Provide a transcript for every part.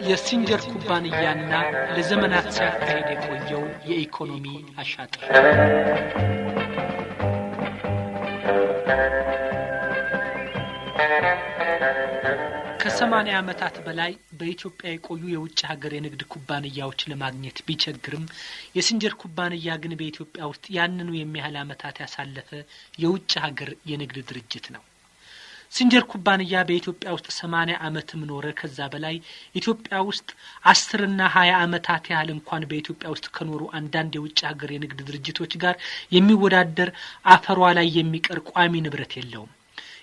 የሲንጀር ኩባንያና ለዘመናት ሲያካሂድ የቆየው የኢኮኖሚ አሻጥር ከ80 ዓመታት በላይ በኢትዮጵያ የቆዩ የውጭ ሀገር የንግድ ኩባንያዎች ለማግኘት ቢቸግርም የሲንጀር ኩባንያ ግን በኢትዮጵያ ውስጥ ያንኑ የሚያህል ዓመታት ያሳለፈ የውጭ ሀገር የንግድ ድርጅት ነው። ሲንጀር ኩባንያ በኢትዮጵያ ውስጥ 80 ዓመትም ኖረ ከዛ በላይ ኢትዮጵያ ውስጥ 10 እና 20 ዓመታት ያህል እንኳን በኢትዮጵያ ውስጥ ከኖሩ አንዳንድ የውጭ ሀገር የንግድ ድርጅቶች ጋር የሚወዳደር አፈሯ ላይ የሚቀር ቋሚ ንብረት የለውም።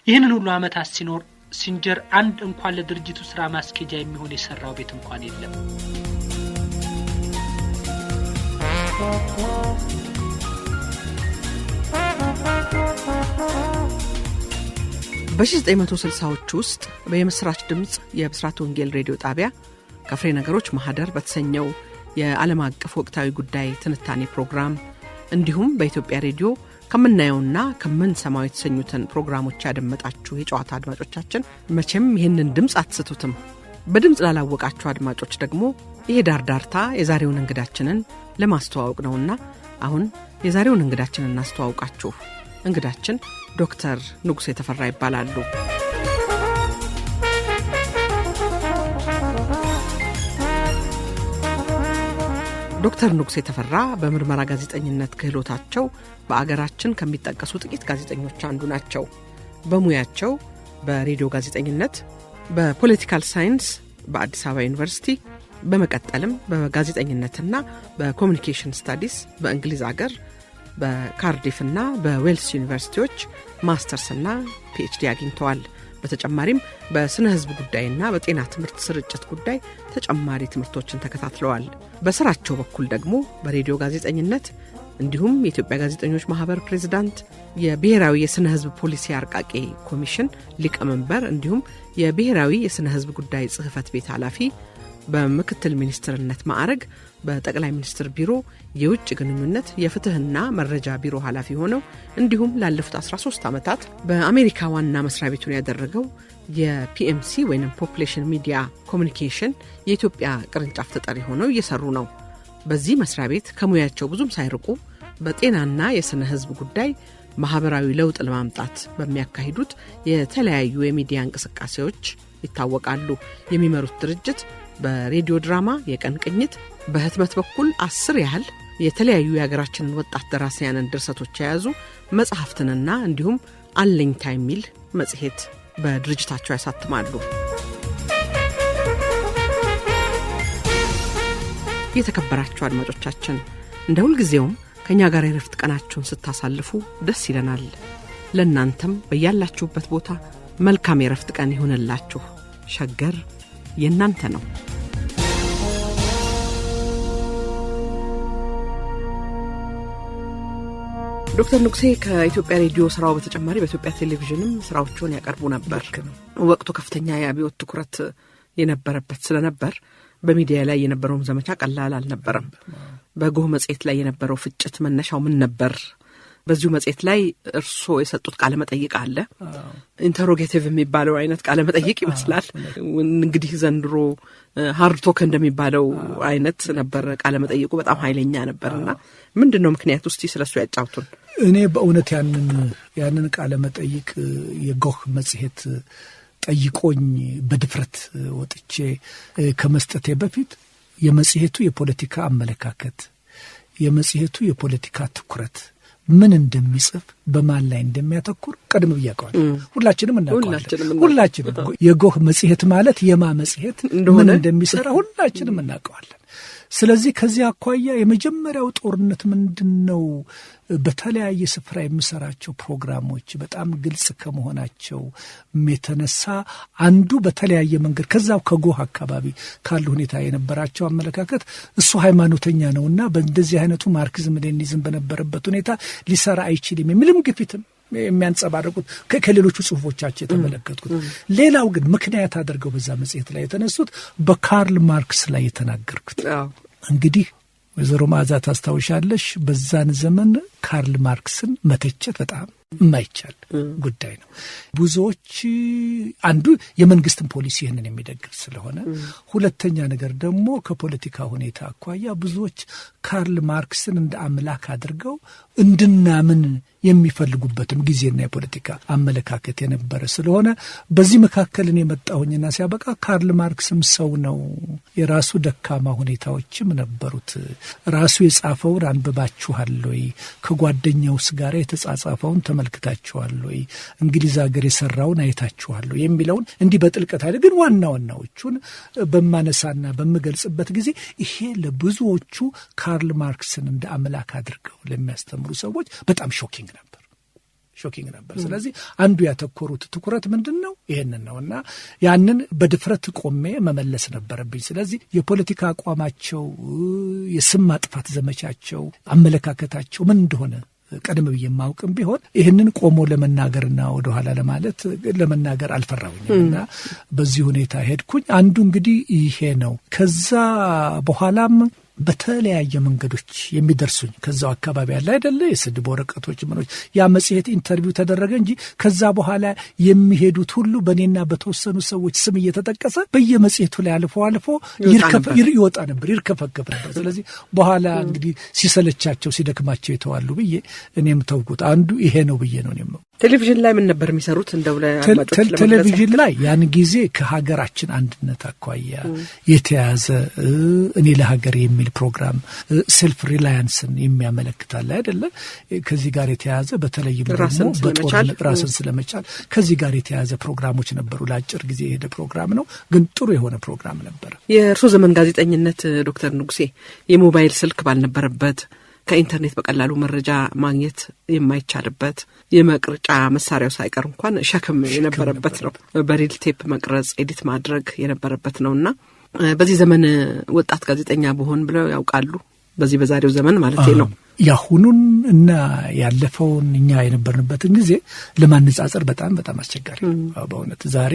ይህንን ሁሉ ዓመታት ሲኖር ሲንጀር አንድ እንኳን ለድርጅቱ ስራ ማስኬጃ የሚሆን የሰራው ቤት እንኳን የለም። በ1960ዎቹ ውስጥ በየምስራች ድምጽ የብስራት ወንጌል ሬዲዮ ጣቢያ ከፍሬ ነገሮች ማህደር በተሰኘው የዓለም አቀፍ ወቅታዊ ጉዳይ ትንታኔ ፕሮግራም እንዲሁም በኢትዮጵያ ሬዲዮ ከምናየውና ከምንሰማው የተሰኙትን ፕሮግራሞች ያደመጣችሁ የጨዋታ አድማጮቻችን መቼም ይህንን ድምጽ አትስቱትም። በድምጽ ላላወቃችሁ አድማጮች ደግሞ ይሄ ዳርዳርታ የዛሬውን እንግዳችንን ለማስተዋወቅ ነውና አሁን የዛሬውን እንግዳችንን እናስተዋውቃችሁ። እንግዳችን ዶክተር ንጉሴ ተፈራ ይባላሉ። ዶክተር ንጉሴ ተፈራ በምርመራ ጋዜጠኝነት ክህሎታቸው በአገራችን ከሚጠቀሱ ጥቂት ጋዜጠኞች አንዱ ናቸው። በሙያቸው በሬዲዮ ጋዜጠኝነት፣ በፖለቲካል ሳይንስ በአዲስ አበባ ዩኒቨርሲቲ፣ በመቀጠልም በጋዜጠኝነትና በኮሙኒኬሽን ስታዲስ በእንግሊዝ አገር በካርዲፍና በዌልስ ዩኒቨርሲቲዎች ማስተርስና ፒኤችዲ አግኝተዋል። በተጨማሪም በስነ ህዝብ ጉዳይና በጤና ትምህርት ስርጭት ጉዳይ ተጨማሪ ትምህርቶችን ተከታትለዋል። በስራቸው በኩል ደግሞ በሬዲዮ ጋዜጠኝነት እንዲሁም የኢትዮጵያ ጋዜጠኞች ማህበር ፕሬዝዳንት፣ የብሔራዊ የስነ ህዝብ ፖሊሲ አርቃቂ ኮሚሽን ሊቀመንበር እንዲሁም የብሔራዊ የስነ ህዝብ ጉዳይ ጽህፈት ቤት ኃላፊ፣ በምክትል ሚኒስትርነት ማዕረግ በጠቅላይ ሚኒስትር ቢሮ የውጭ ግንኙነት የፍትህና መረጃ ቢሮ ኃላፊ ሆነው እንዲሁም ላለፉት 13 ዓመታት በአሜሪካ ዋና መስሪያ ቤቱን ያደረገው የፒኤምሲ ወይንም ፖፑሌሽን ሚዲያ ኮሙኒኬሽን የኢትዮጵያ ቅርንጫፍ ተጠሪ ሆነው እየሰሩ ነው። በዚህ መስሪያ ቤት ከሙያቸው ብዙም ሳይርቁ በጤናና የስነ ህዝብ ጉዳይ ማህበራዊ ለውጥ ለማምጣት በሚያካሂዱት የተለያዩ የሚዲያ እንቅስቃሴዎች ይታወቃሉ። የሚመሩት ድርጅት በሬዲዮ ድራማ የቀን ቅኝት፣ በህትመት በኩል 10 ያህል የተለያዩ የሀገራችንን ወጣት ደራሲያንን ድርሰቶች የያዙ መጽሐፍትንና እንዲሁም አለኝታ የሚል መጽሔት በድርጅታቸው ያሳትማሉ። የተከበራችሁ አድማጮቻችን እንደ ሁልጊዜውም ከኛ ጋር የረፍት ቀናችሁን ስታሳልፉ ደስ ይለናል። ለእናንተም በያላችሁበት ቦታ መልካም የረፍት ቀን ይሁንላችሁ። ሸገር የእናንተ ነው። ዶክተር ንጉሴ ከኢትዮጵያ ሬዲዮ ስራው በተጨማሪ በኢትዮጵያ ቴሌቪዥንም ስራዎችን ያቀርቡ ነበር። ወቅቱ ከፍተኛ የአብዮት ትኩረት የነበረበት ስለነበር በሚዲያ ላይ የነበረው ዘመቻ ቀላል አልነበረም። በጎህ መጽሔት ላይ የነበረው ፍጭት መነሻው ምን ነበር? በዚሁ መጽሔት ላይ እርሶ የሰጡት ቃለ መጠይቅ አለ። ኢንተሮጌቲቭ የሚባለው አይነት ቃለ መጠይቅ ይመስላል። እንግዲህ ዘንድሮ ሃርድ ቶክ እንደሚባለው አይነት ነበር ቃለ መጠይቁ። በጣም ኃይለኛ ነበርና ምንድነው ምክንያቱ? እስቲ ስለሱ ያጫውቱን። እኔ በእውነት ያንን ቃለ መጠይቅ የጎህ መጽሔት ጠይቆኝ በድፍረት ወጥቼ ከመስጠቴ በፊት የመጽሔቱ የፖለቲካ አመለካከት፣ የመጽሔቱ የፖለቲካ ትኩረት ምን እንደሚጽፍ በማን ላይ እንደሚያተኩር ቀድም ብያቀዋል። ሁላችንም እናውቀዋለን። ሁላችንም የጎህ መጽሔት ማለት የማ መጽሔት ምን እንደሚሰራ ሁላችንም እናውቀዋለን። ስለዚህ ከዚህ አኳያ የመጀመሪያው ጦርነት ምንድነው? በተለያየ ስፍራ የሚሰራቸው ፕሮግራሞች በጣም ግልጽ ከመሆናቸው የተነሳ አንዱ በተለያየ መንገድ ከዛው ከጎህ አካባቢ ካለ ሁኔታ የነበራቸው አመለካከት እሱ ሃይማኖተኛ ነውና በእንደዚህ አይነቱ ማርክሲዝም ሌኒኒዝም በነበረበት ሁኔታ ሊሰራ አይችልም የሚልም ግፊትም የሚያንጸባርቁት ከሌሎቹ ጽሁፎቻቸው የተመለከትኩት። ሌላው ግን ምክንያት አድርገው በዛ መጽሔት ላይ የተነሱት በካርል ማርክስ ላይ የተናገርኩት እንግዲህ ወይዘሮ መዓዛ ታስታውሻለሽ፣ በዛን ዘመን ካርል ማርክስን መተቸት በጣም የማይቻል ጉዳይ ነው። ብዙዎች አንዱ የመንግስትን ፖሊሲ ይህንን የሚደግፍ ስለሆነ፣ ሁለተኛ ነገር ደግሞ ከፖለቲካ ሁኔታ አኳያ ብዙዎች ካርል ማርክስን እንደ አምላክ አድርገው እንድናምን የሚፈልጉበትም ጊዜና የፖለቲካ አመለካከት የነበረ ስለሆነ በዚህ መካከል እኔ መጣሁኝና ሲያበቃ ካርል ማርክስም ሰው ነው፣ የራሱ ደካማ ሁኔታዎችም ነበሩት። ራሱ የጻፈውን አንብባችኋል ወይ? ከጓደኛውስ ጋር የተጻጻፈውን ተመልክታችኋል ወይ? እንግሊዝ ሀገር የሰራውን አይታችኋል ወይ? የሚለውን እንዲህ በጥልቀት አይደል ግን ዋና ዋናዎቹን በማነሳና በምገልጽበት ጊዜ ይሄ ለብዙዎቹ ካርል ማርክስን እንደ አምላክ አድርገው ለሚያስተምሩ ሰዎች በጣም ሾኪንግ ነበር። ስለዚህ አንዱ ያተኮሩት ትኩረት ምንድነው? ይሄንን ነውና ያንን በድፍረት ቆሜ መመለስ ነበረብኝ። ስለዚህ የፖለቲካ አቋማቸው፣ የስም ማጥፋት ዘመቻቸው፣ አመለካከታቸው ምን እንደሆነ ቀደም ብዬ የማውቅም ቢሆን ይህንን ቆሞ ለመናገርና ወደ ኋላ ለመናገር አልፈራሁኝምና በዚህ ሁኔታ ሄድኩኝ። አንዱ እንግዲህ ይሄ ነው። ከዛ በኋላም በተለያየ መንገዶች የሚደርሱኝ ከዛው አካባቢ ያለ አይደለ የስድብ ወረቀቶች ምኖች ያ መጽሔት ኢንተርቪው ተደረገ እንጂ ከዛ በኋላ የሚሄዱት ሁሉ በእኔና በተወሰኑ ሰዎች ስም እየተጠቀሰ በየመጽሔቱ ላይ አልፎ ይወጣ ነበር፣ ይርከፈከፍ ነበር። ስለዚህ በኋላ እንግዲህ ሲሰለቻቸው ሲደክማቸው የተዋሉ ብዬ እኔም ተውኩት። አንዱ ይሄ ነው ብዬ ነው እኔም። ቴሌቪዥን ላይ ምን ነበር የሚሰሩት? እንደው ቴሌቪዥን ላይ ያን ጊዜ ከሀገራችን አንድነት አኳያ የተያዘ እኔ ለሀገር የሚል ፕሮግራም ሴልፍ ሪላያንስን የሚያመለክታል አይደለ? ከዚህ ጋር የተያዘ በተለይም ደግሞ በጦርነት ራስን ስለመቻል ከዚህ ጋር የተያዘ ፕሮግራሞች ነበሩ። ለአጭር ጊዜ የሄደ ፕሮግራም ነው፣ ግን ጥሩ የሆነ ፕሮግራም ነበር። የእርሶ ዘመን ጋዜጠኝነት ዶክተር ንጉሴ የሞባይል ስልክ ባልነበረበት፣ ከኢንተርኔት በቀላሉ መረጃ ማግኘት የማይቻልበት፣ የመቅረጫ መሳሪያው ሳይቀር እንኳን ሸክም የነበረበት ነው። በሪል ቴፕ መቅረጽ፣ ኤዲት ማድረግ የነበረበት ነውና በዚህ ዘመን ወጣት ጋዜጠኛ በሆን ብለው ያውቃሉ? በዚህ በዛሬው ዘመን ማለት ነው። ያሁኑን እና ያለፈውን እኛ የነበርንበትን ጊዜ ለማነጻጸር በጣም በጣም አስቸጋሪ ነው በእውነት። ዛሬ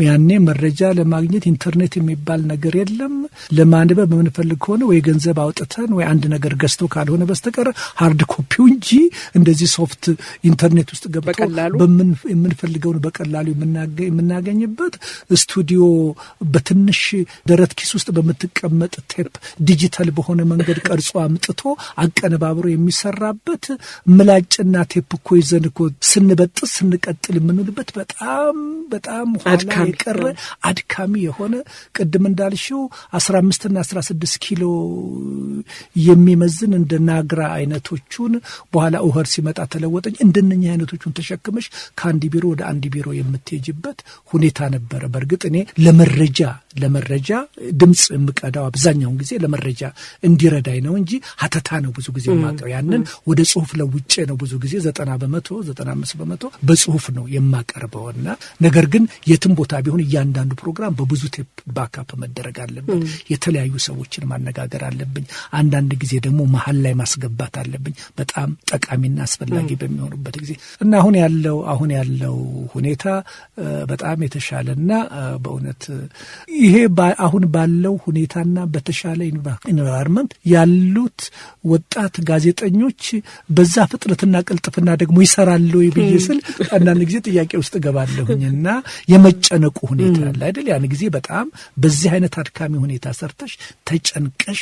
ያኔ መረጃ ለማግኘት ኢንተርኔት የሚባል ነገር የለም። ለማንበብ የምንፈልግ ከሆነ ወይ ገንዘብ አውጥተን ወይ አንድ ነገር ገዝቶ ካልሆነ በስተቀር ሃርድ ኮፒው እንጂ እንደዚህ ሶፍት ኢንተርኔት ውስጥ ገብቶ የምንፈልገውን በቀላሉ የምናገኝበት ስቱዲዮ በትንሽ ደረት ኪስ ውስጥ በምትቀመጥ ቴፕ ዲጂታል በሆነ መንገድ ቀርጾ አምጥቶ አቀነባብሮ የሚሰራበት ምላጭና ቴፕ እኮ ይዘን እኮ ስንበጥስ ስንቀጥል የምንልበት በጣም ኋላ የቀረ አድካሚ የሆነ ቅድም እንዳልሽው 15 እና 16 ኪሎ የሚመዝን እንደ ናግራ አይነቶቹን በኋላ ኡኸር ሲመጣ ተለወጠኝ እንደነኛ አይነቶቹን ተሸክመሽ ከአንድ ቢሮ ወደ አንድ ቢሮ የምትሄጂበት ሁኔታ ነበረ። በእርግጥ እኔ ለመረጃ ድምጽ የምቀዳው አብዛኛውን ጊዜ ለመረጃ እንዲረዳኝ ነው እንጂ ሀተታ ነው ብዙ ጊዜ የማቀርበው። ያንን ወደ ጽሁፍ ለውጬ ነው ብዙ ጊዜ 95% በጽሁፍ ነው የማቀርበውና ነገር ግን የትም ቦታ ቢሆን እያንዳንዱ ፕሮግራም በብዙ ቴፕ ባካፕ መደረግ አለበት። የተለያዩ ሰዎችን ማነጋገር አለብኝ። አንዳንድ ጊዜ ደግሞ መሀል ላይ ማስገባት አለብኝ በጣም ጠቃሚና አስፈላጊ በሚሆኑበት ጊዜ እና አሁን ያለው ሁኔታ በጣም የተሻለና በእውነት ይሄ አሁን ባለው ሁኔታና በተሻለ ኢንቫይሮንመንት ያሉት ወጣት ጋዜጠኞች በዛ ፍጥነትና ቅልጥፍና ደግሞ ይሰራሉ ይብይስል አንዳንድ ጊዜ ጥያቄ ውስጥ ገባለሁኝና የመጨነቁ ሁኔታ አለ አይደል? ያን ጊዜ በጣም በዚህ አይነት አድካሚ ሁኔታ ሰርተሽ ተጨንቀሽ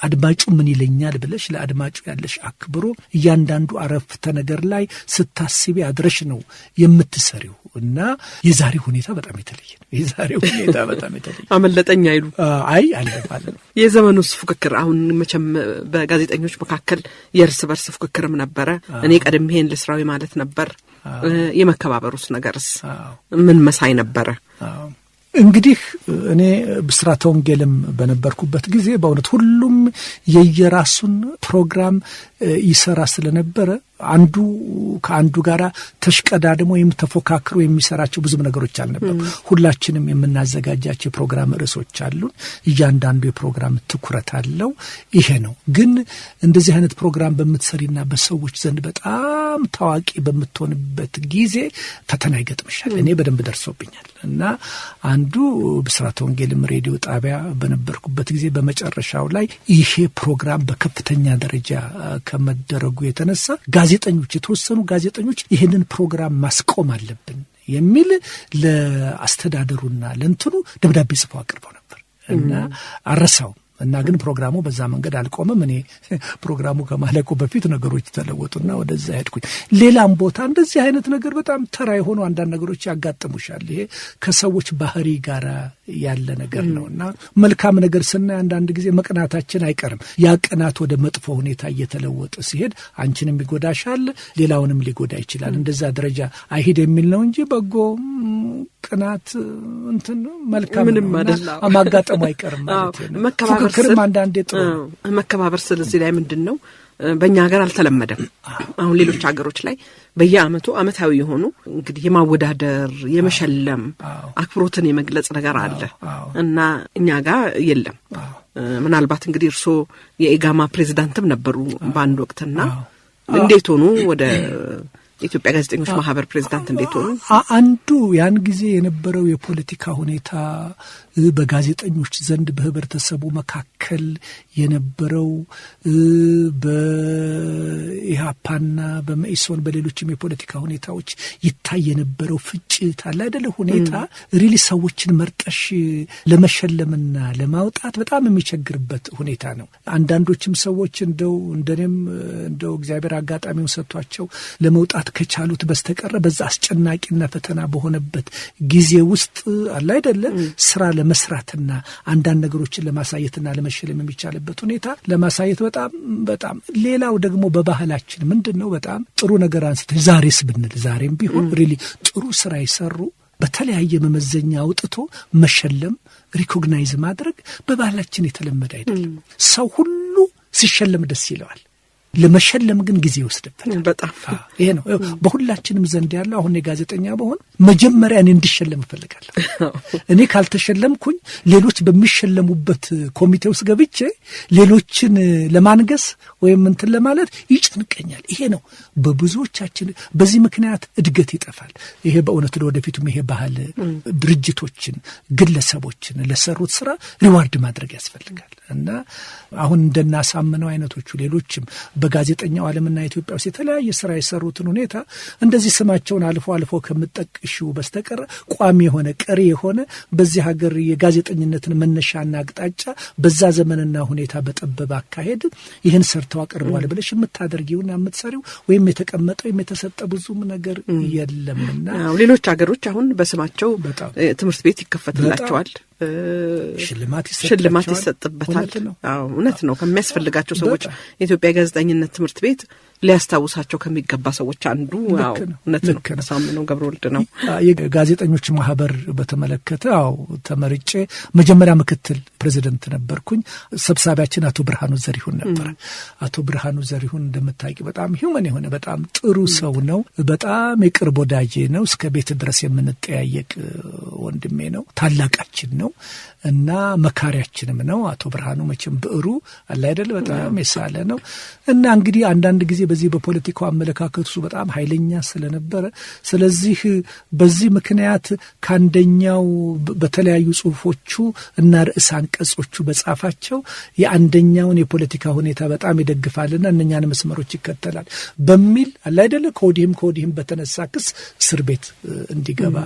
አድማጩ ምን ይለኛል ብለሽ ለአድማጩ ያለሽ አክብሮ እያንዳንዱ አረፍተ ነገር ላይ ስታስቢ አድረሽ ነው የምትሰሪው እና የዛሬው ሁኔታ በጣም የተለየ ነው። አመለጠኝ አይሉ አለ ማለት ነው። የዘመኑስ ፉክክር አሁን መቼም በጋዜጠኞች መካከል የእርስ በርስ ፉክክርም ነበረ። እኔ ቀደም ይሄን ልስራዊ ማለት ነበር። የመከባበሩስ ነገርስ ምን መሳይ ነበረ? እንግዲህ እኔ ብስራተ ወንጌልም በነበርኩበት ጊዜ በእውነት ሁሉም የየራሱን ፕሮግራም ይሰራ ስለነበረ አንዱ ከአንዱ ጋር ተሽቀዳድሞ ተፎካክሮ የሚሰራቸው ብዙ ነገሮች አልነበሩ። ሁላችንም የምናዘጋጃቸው የፕሮግራም ርዕሶች አሉን። እያንዳንዱ የፕሮግራም ትኩረት አለው። ይሄ ነው። ግን እንደዚህ አይነት ፕሮግራም በምትሰሪና በሰዎች ዘንድ በጣም ታዋቂ በምትሆንበት ጊዜ ፈተና ይገጥምሻል። እኔ በደንብ ደርሶብኛል እና አንዱ ብስራተ ወንጌልም ሬዲዮ ጣቢያ በነበርኩበት ጊዜ በመጨረሻው ላይ ይሄ ፕሮግራም በከፍተኛ ደረጃ ከመደረጉ የተነሳ የተወሰኑ ጋዜጠኞች ይህንን ፕሮግራም ማስቆም አለብን የሚል ለአስተዳደሩና ለእንትኑ ደብዳቤ ጽፈው አቅርበው ነበር እና አረሳው እና ግን ፕሮግራሙ በዛ መንገድ አልቆመም። እኔ ፕሮግራሙ ከማለቁ በፊት ነገሮች ተለወጡና ወደዛ ሄድኩኝ። ሌላም ቦታ እንደዚህ አይነት ነገር በጣም ተራ የሆኑ አንዳንድ ነገሮች ያጋጥሙሻል። ይሄ ከሰዎች ባህሪ ጋር ያለ ነገር ነውና መልካም ነገር ስናይ አንዳንድ ጊዜ መቅናታችን አይቀርም። ያ ቅናት ወደ መጥፎ ሁኔታ እየተለወጠ ሲሄድ አንቺንም ይጎዳሻል፣ ሌላውንም ሊጎዳ ይችላል። እንደዛ ደረጃ አይሄድ የሚል ነው እንጂ በጎ ቅናት መልካም ማጋጠሙ አይቀርም ማለት ነው። መከባበር አንዳንዴ ጥሩ መከባበር ስለዚህ ላይ ምንድነው በእኛ ሀገር አልተለመደም። አሁን ሌሎች ሀገሮች ላይ በየአመቱ አመታዊ የሆኑ እንግዲህ የማወዳደር የመሸለም አክብሮትን የመግለጽ ነገር አለ እና እኛ ጋር የለም። ምናልባት እንግዲህ እርሶ የኢጋማ ፕሬዚዳንትም ነበሩ በአንድ ወቅትና እንዴት ሆኑ ወደ የኢትዮጵያ ጋዜጠኞች ማህበር ፕሬዝዳንት እንዴት ሆኑ? አንዱ ያን ጊዜ የነበረው የፖለቲካ ሁኔታ በጋዜጠኞች ዘንድ በህብረተሰቡ መካከል የነበረው በኢሃፓና በመኢሶን በሌሎችም የፖለቲካ ሁኔታዎች ይታይ የነበረው ፍጭት አለ አይደለ ሁኔታ ሪሊ ሰዎችን መርጠሽ ለመሸለምና ለማውጣት በጣም የሚቸግርበት ሁኔታ ነው። አንዳንዶችም ሰዎች እንደኔም እግዚአብሔር አጋጣሚውን ሰጥቷቸው ለመውጣት ከቻሉት በስተቀር በዛ አስጨናቂና ፈተና በሆነበት ጊዜ ውስጥ አለ አይደለ ስራ ለመስራትና አንዳንድ ነገሮችን ለማሳየትና ለመሸለም የሚቻልበት ሁኔታ ለማሳየት በጣም ሌላው ደግሞ በባህላችን ምንድነው በጣም ጥሩ ነገር አንስተ ዛሬስ ብንል ዛሬም ቢሆን ሪሊ ጥሩ ስራ ይሰሩ በተለያየ መመዘኛ አውጥቶ መሸለም ሪኮግናይዝ ማድረግ በባህላችን የተለመደ አይደለም። ሰው ሁሉ ሲሸለም ደስ ይለዋል። ለመሸለም ግን ጊዜ ይወስድበታል በጣም ይሄ ነው በሁላችንም ዘንድ ያለው። አሁን የጋዜጠኛ በሆን መጀመሪያ እኔ እንድሸለም እፈልጋለሁ። እኔ ካልተሸለምኩኝ ሌሎች በሚሸለሙበት ኮሚቴ ውስጥ ገብቼ ሌሎችን ለማንገስ ወይም እንትን ለማለት ይጨንቀኛል። ይሄ ነው በብዙዎቻችን በዚህ ምክንያት እድገት ይጠፋል። ይሄ በእውነት ለወደፊቱም ይሄ ባህል ድርጅቶችን ግለሰቦችን ለሰሩት ስራ ሪዋርድ ማድረግ ያስፈልጋል እና አሁን እንደናሳምነው አይነቶቹ ሌሎችም በጋዜጠኛው ዓለምና ኢትዮጵያ ውስጥ የተለያየ ስራ የሰሩትን ሁኔታ እንደዚህ ስማቸውን አልፎ ከምጠቅሽው በስተቀር ቋሚ የሆነ ቀሪ የሆነ በዚህ ሀገር የጋዜጠኝነትን መነሻና አቅጣጫ በዛ ዘመንና ሁኔታ በጠበበ አካሄድ ይህን ሰርተው አቀርበዋል ብለሽ የምታደርጊውና የምትሰሪው ወይም የተቀመጠው የተሰጠ ብዙም ነገር የለምና ሌሎች ሀገሮች አሁን በስማቸው ትምህርት ቤት ይከፈትላቸዋል፣ ሽልማት ይሰጥበታል። እውነት ነው። ከሚያስፈልጋቸው ሰዎች የኢትዮጵያ ጋዜጠኝነት ትምህርት ቤት ሊያስታውሳቸው ከሚገባ ሰዎች አንዱ እውነት ነው ሳምነው ገብረወልድ ነው። የጋዜጠኞች ማህበር በተመለከተ ተመርጬ መጀመሪያ ምክትል ፕሬዚደንት ነበርኩኝ። ሰብሳቢያችን አቶ ብርሃኑ ዘሪሁን ነበር። አቶ ብርሃኑ ዘሪሁን እንደምታውቂ በጣም ሂውመን የሆነ በጣም ጥሩ ሰው ነው። በጣም የቅርብ ወዳጄ ነው። እስከ ቤት ድረስ የምንጠያየቅ ወንድሜ ነው። ታላቃችን ነው እና መካሪያችንም ነው። አቶ ብርሃኑ መቼም ብዕሩ አለ አይደል በጣም የሳለ ነው እና እንግዲህ አንዳንድ ጊዜ በዚህ በፖለቲካው አመለካከቱ በጣም ኃይለኛ ስለነበረ ስለዚህ በዚህ ምክንያት ካንደኛው በተለያዩ ጽሁፎቹ እና ርዕስ አንቀጾቹ በጻፋቸው የአንደኛውን የፖለቲካ ሁኔታ በጣም ይደግፋልና እነኛን መስመሮች ይከተላል በሚል አለ አይደል ከወዲህም በተነሳ ክስ እስር ቤት እንዲገባ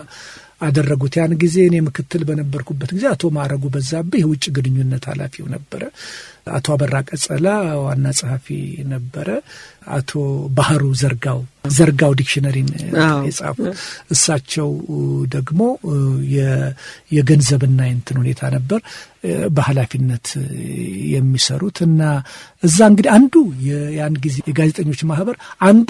አደረጉት። ያን ጊዜ እኔ ምክትል በነበርኩበት ጊዜ አቶ ማረጉ በዛብህ የውጭ ግንኙነት ኃላፊው ነበረ። አቶ አበራ ቀጸላ ዋና ጸሐፊ ነበረ። አቶ ባህሩ ዘርጋው ዲክሽነሪን የጻፉ እሳቸው ደግሞ የገንዘብና እንትን ሁኔታ ነበር በኃላፊነት የሚሰሩት እና እዛ እንግዲህ አንዱ ያን ጊዜ የጋዜጠኞች ማህበር አንዱ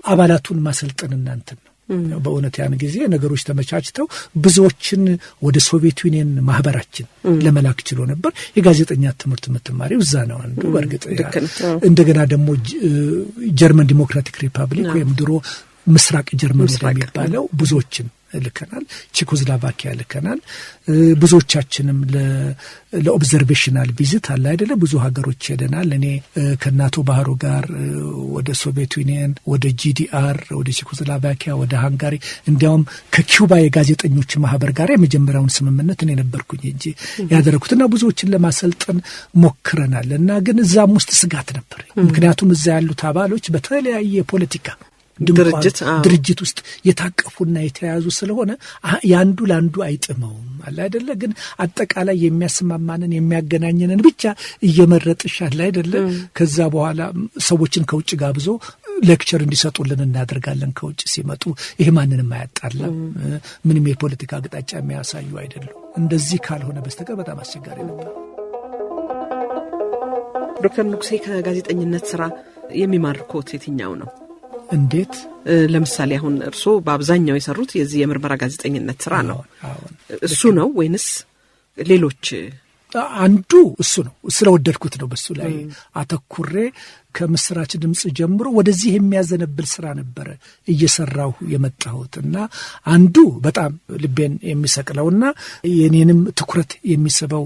አባላቱን ማሰልጠንና እንትን ነው በእውነት ያን ጊዜ ነገሮች ተመቻችተው ብዙዎችን ወደ ሶቪየት ዩኒየን ማህበራችን ለመላክ ችሎ ነበር። የጋዜጠኛ ትምህርት የምትማሪው እዛ ነው አንዱ። በእርግጥ እንደገና ደግሞ ጀርመን ዲሞክራቲክ ሪፐብሊክ ወይም ድሮ ምስራቅ ጀርመን የሚባለው ብዙዎችን ልከናል። ቼኮስሎቫኪያ ልከናል። ብዙዎቻችንም ለኦብዘርቬሽናል ቪዚት አለ አይደለ ብዙ ሀገሮች ሄደናል። እኔ ከናቶ ባህሩ ጋር ወደ ሶቪየት ዩኒየን፣ ወደ ጂዲአር፣ ወደ ቼኮስሎቫኪያ፣ ወደ ሃንጋሪ እንዲያውም ከኪውባ የጋዜጠኞች ማህበር ጋር የመጀመሪያውን ስምምነት እኔ ነበርኩኝ እንጂ ያደረኩትና ብዙዎችን ለማሰልጠን ሞክረናል። እና ግን እዛም ውስጥ ስጋት ነበር። ምክንያቱም እዛ ያሉት አባሎች በተለያየ ፖለቲካ ድርጅት ውስጥ የታቀፉና የተያዙ ስለሆነ ያንዱ ላንዱ አይጥመውም አለ አይደለ። ግን አጠቃላይ የሚያስማማንን የሚያገናኘንን ብቻ እየመረጥሻል አይደለ። ከዛ በኋላ ሰዎችን ከውጭ ጋብዞ ሌክቸር እንዲሰጡልን እናደርጋለን። ከውጭ ሲመጡ ይሄ ማንንም አያጣላም። ምንም የፖለቲካ አቅጣጫ የሚያሳዩ አይደሉም። እንደዚህ ካልሆነ በስተቀር በጣም አስቸጋሪ ነበር። ዶክተር ንጉሴ ከጋዜጠኝነት ስራ የሚማርኮት የትኛው ነው? እንዴት? ለምሳሌ አሁን እርስዎ በአብዛኛው የሰሩት የዚህ የምርመራ ጋዜጠኝነት ስራ ነው። እሱ ነው ወይንስ ሌሎች? አንዱ እሱ ነው። ስለወደድኩት ነው በሱ ላይ አተኩሬ ከምስራች ድምጽ ጀምሮ ወደዚህ የሚያዘነብል ስራ ነበረ እየሰራሁ የመጣሁትና አንዱ በጣም ልቤን የሚሰቅለውና የኔንም ትኩረት የሚስበው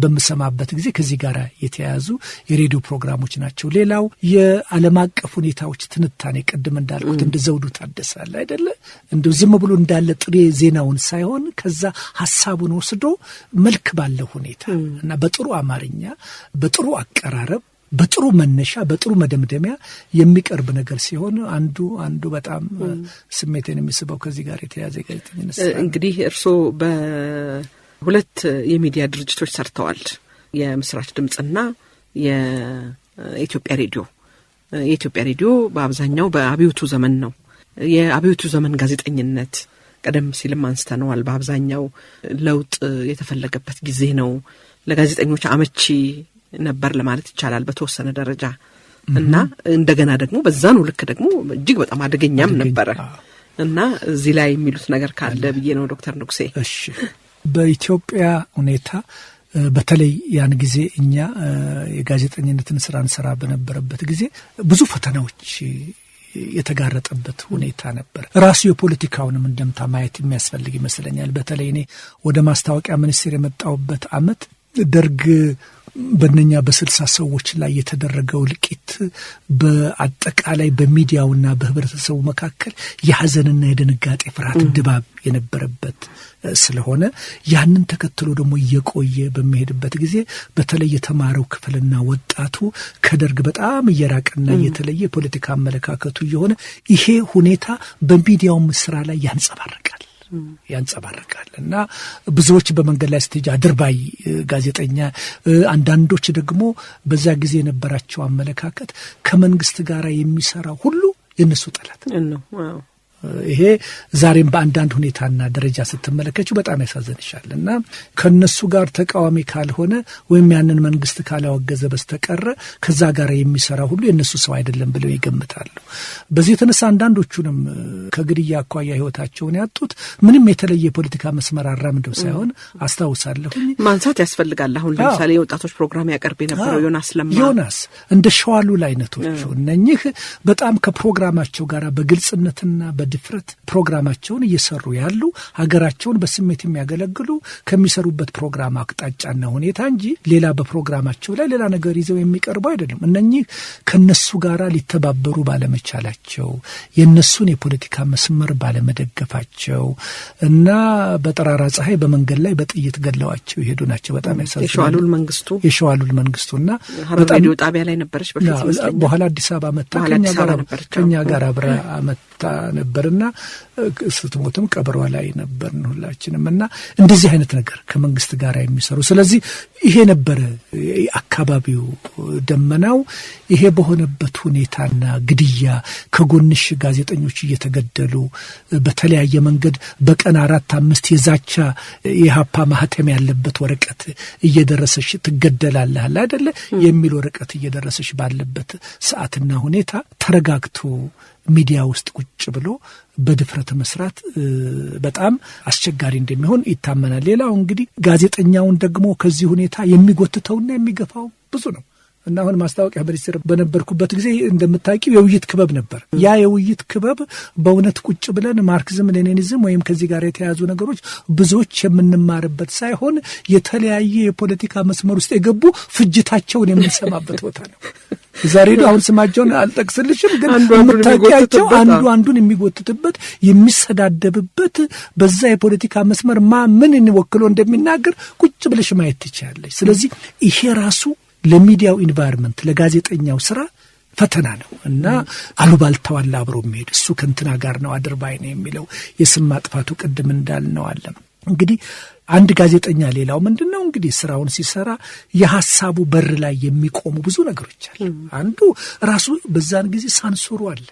በመሰማበት ጊዜ ከዚህ ጋር የተያያዙ የሬዲዮ ፕሮግራሞች ናቸው። ሌላው የዓለም አቀፍ ሁኔታዎች ትንታኔ ቅድም እንዳልኩት እንደ ዘውዱ ታደሰ አለ አይደለ እንደው ዝም ብሎ እንዳለ ጥሬ ዜናውን ሳይሆን ከዛ ሐሳቡን ወስዶ መልክ ባለው ሁኔታ እና በጥሩ አማርኛ በጥሩ አቀራረብ በጥሩ መነሻ በጥሩ መደምደሚያ የሚቀርብ ነገር ሲሆን አንዱ በጣም ስሜቴን የሚስበው ከዚህ ጋር የተያያዘ ጋዜጠኝነት። እንግዲህ እርስዎ በሁለት የሚዲያ ድርጅቶች ሰርተዋል፣ የምስራች ድምጽና የኢትዮጵያ ሬዲዮ። የኢትዮጵያ ሬዲዮ በአብዛኛው በአብዮቱ ዘመን ነው። የአብዮቱ ዘመን ጋዜጠኝነት ቀደም ሲልም አንስተነዋል። በአብዛኛው ለውጥ የተፈለገበት ጊዜ ነው። ለጋዜጠኞች አመቺ ነበር ለማለት ይቻላል በተወሰነ ደረጃ እና እንደገና ደግሞ በዛኑ ልክ ደግሞ እጅግ በጣም አደገኛም ነበረ እና እዚህ ላይ የሚሉት ነገር ካለ ብዬ ነው ዶክተር ንጉሴ። እሺ፣ በኢትዮጵያ ሁኔታ በተለይ ያን ጊዜ እኛ የጋዜጠኝነትን ስራ እንሰራ በነበረበት ጊዜ ብዙ ፈተናዎች የተጋረጠበት ሁኔታ ነበር። ራሱ የፖለቲካውንም እንደምታ ማየት የሚያስፈልግ ይመስለኛል። በተለይ እኔ ወደ ማስታወቂያ ሚኒስቴር የመጣሁበት አመት ደርግ በእነኛ በ60 ሰዎች ላይ የተደረገው ልቂት በአጠቃላይ በሚዲያውና በህብረተሰቡ መካከል የሐዘንና የድንጋጤ ፍርሃት ድባብ የነበረበት ስለሆነ ያንን ተከትሎ ደግሞ እየቆየ በሚሄድበት ጊዜ በተለይ የተማረው ክፍልና ወጣቱ ከደርግ በጣም እየራቀና እየተለየ ፖለቲካ አመለካከቱ የሆነ ይሄ ሁኔታ በሚዲያውም ስራ ላይ ያንጸባርቃል እና ብዙዎች በመንገድ ላይ ስትሄጂ አድርባይ ጋዜጠኛ፣ አንዳንዶች ደግሞ በዛ ጊዜ የነበራቸው አመለካከት ከመንግስት ጋር የሚሰራ ሁሉ የነሱ ጠላት ነው። ይሄ ዛሬም በአንዳንድ ሁኔታና ደረጃ ስትመለከችው በጣም ያሳዝንሻል እና ከነሱ ጋር ተቃዋሚ ካልሆነ ወይም ያንን መንግስት ካላወገዘ በስተቀረ ከዛ ጋር የሚሰራ ሁሉ የነሱ ሰው አይደለም ብለው ይገምታሉ። በዚህ የተነሳ አንዳንዶቹንም ከግድያ አኳያ ህይወታቸውን ያጡት ምንም የተለየ ፖለቲካ መስመር አራምደው ሳይሆን አስታውሳለሁ። ማንሳት ያስፈልጋል። አሁን ለምሳሌ የወጣቶች ፕሮግራም ያቀርብ የነበረው ዮናስ እንደ ሸዋሉል አይነቶቹ እነኚህ በጣም ከፕሮግራማቸው ጋር በግልጽነትና ድፍረት ፕሮግራማቸውን እየሰሩ ያሉ ሀገራቸውን በስሜት የሚያገለግሉ ከሚሰሩበት ፕሮግራም አቅጣጫና ሁኔታ እንጂ ሌላ በፕሮግራማቸው ላይ ሌላ ነገር ይዘው የሚቀርቡ አይደሉም። እነኚህ ከነሱ ጋራ ሊተባበሩ ባለመቻላቸው የነሱን የፖለቲካ መስመር ባለመደገፋቸው እና በጠራራ ፀሐይ በመንገድ ላይ በጥይት ገለዋቸው ይሄዱ ናቸው። በጣም ያሳዝናል። የሸዋሉል መንግስቱና በጣም ሬዲዮ ጣቢያ ላይ ነበረች በፊት በኋላ አዲስ አበባ መጣ ከኛ ጋር አብራ መጣ ነበርና ስትሞትም ቀብሯ ላይ ነበርን ሁላችንም እና እንደዚህ አይነት ነገር ከመንግስት ጋር የሚሰሩ ስለዚህ ይሄ ነበር አካባቢው ደመናው። ይሄ በሆነበት ሁኔታና ግድያ ከጎንሽ ጋዜጠኞች እየተገደሉ በተለያየ መንገድ በቀን 4-5 የዛቻ የሀፓ ማህተም ያለበት ወረቀት እየደረሰሽ ትገደላለህ አይደለ የሚል ወረቀት እየደረሰሽ ባለበት ሰዓትና ሁኔታ ተረጋግቶ ሚዲያ ውስጥ ቁጭ ብሎ በድፍረት መስራት በጣም አስቸጋሪ እንደሚሆን ይታመናል። ሌላው እንግዲህ ጋዜጠኛውን ደግሞ ከዚህ ሁኔታ የሚጎትተውና የሚገፋው ብዙ ነው እና አሁን ማስታወቂያ ሚኒስቴር በነበርኩበት ጊዜ እንደምታውቂው የውይይት ክበብ ነበር። ያ የውይይት ክበብ በእውነት ቁጭ ብለን ማርክሲዝም ሌኒኒዝም ወይም ከዚህ ጋር የተያዙ ነገሮች ብዙዎች የምንማርበት ሳይሆን የተለያየ የፖለቲካ መስመር ውስጥ የገቡ ፍጅታቸውን የምንሰማበት ቦታ ነው። ዛሬ አሁን ስማቸውን አልጠቅስልሽም፣ ግን የምታውቂያቸው አንዱ አንዱን የሚጎትትበት የሚሰዳደብበት በዛ የፖለቲካ መስመር ምን ወክሎ እንደሚናገር ቁጭ ብለሽ ማየት ትችያለሽ። ስለዚህ ይሄ ራሱ ለሚዲያው ኢንቫይሮንመንት ለጋዜጠኛው ስራ ፈተና ነው እና አሉባልታው አብሮ የሚሄድ እሱ ከንትና ጋር ነው አድርባይ ነው የሚለው የስም ማጥፋቱ ቅድም እንዳልነው አለ። እንግዲህ አንድ ጋዜጠኛ ሌላው ምንድነው እንግዲህ ስራውን ሲሰራ የሐሳቡ በር ላይ የሚቆሙ ብዙ ነገሮች አሉ። አንዱ ራሱ በዛን ጊዜ ሳንሱሩ አለ።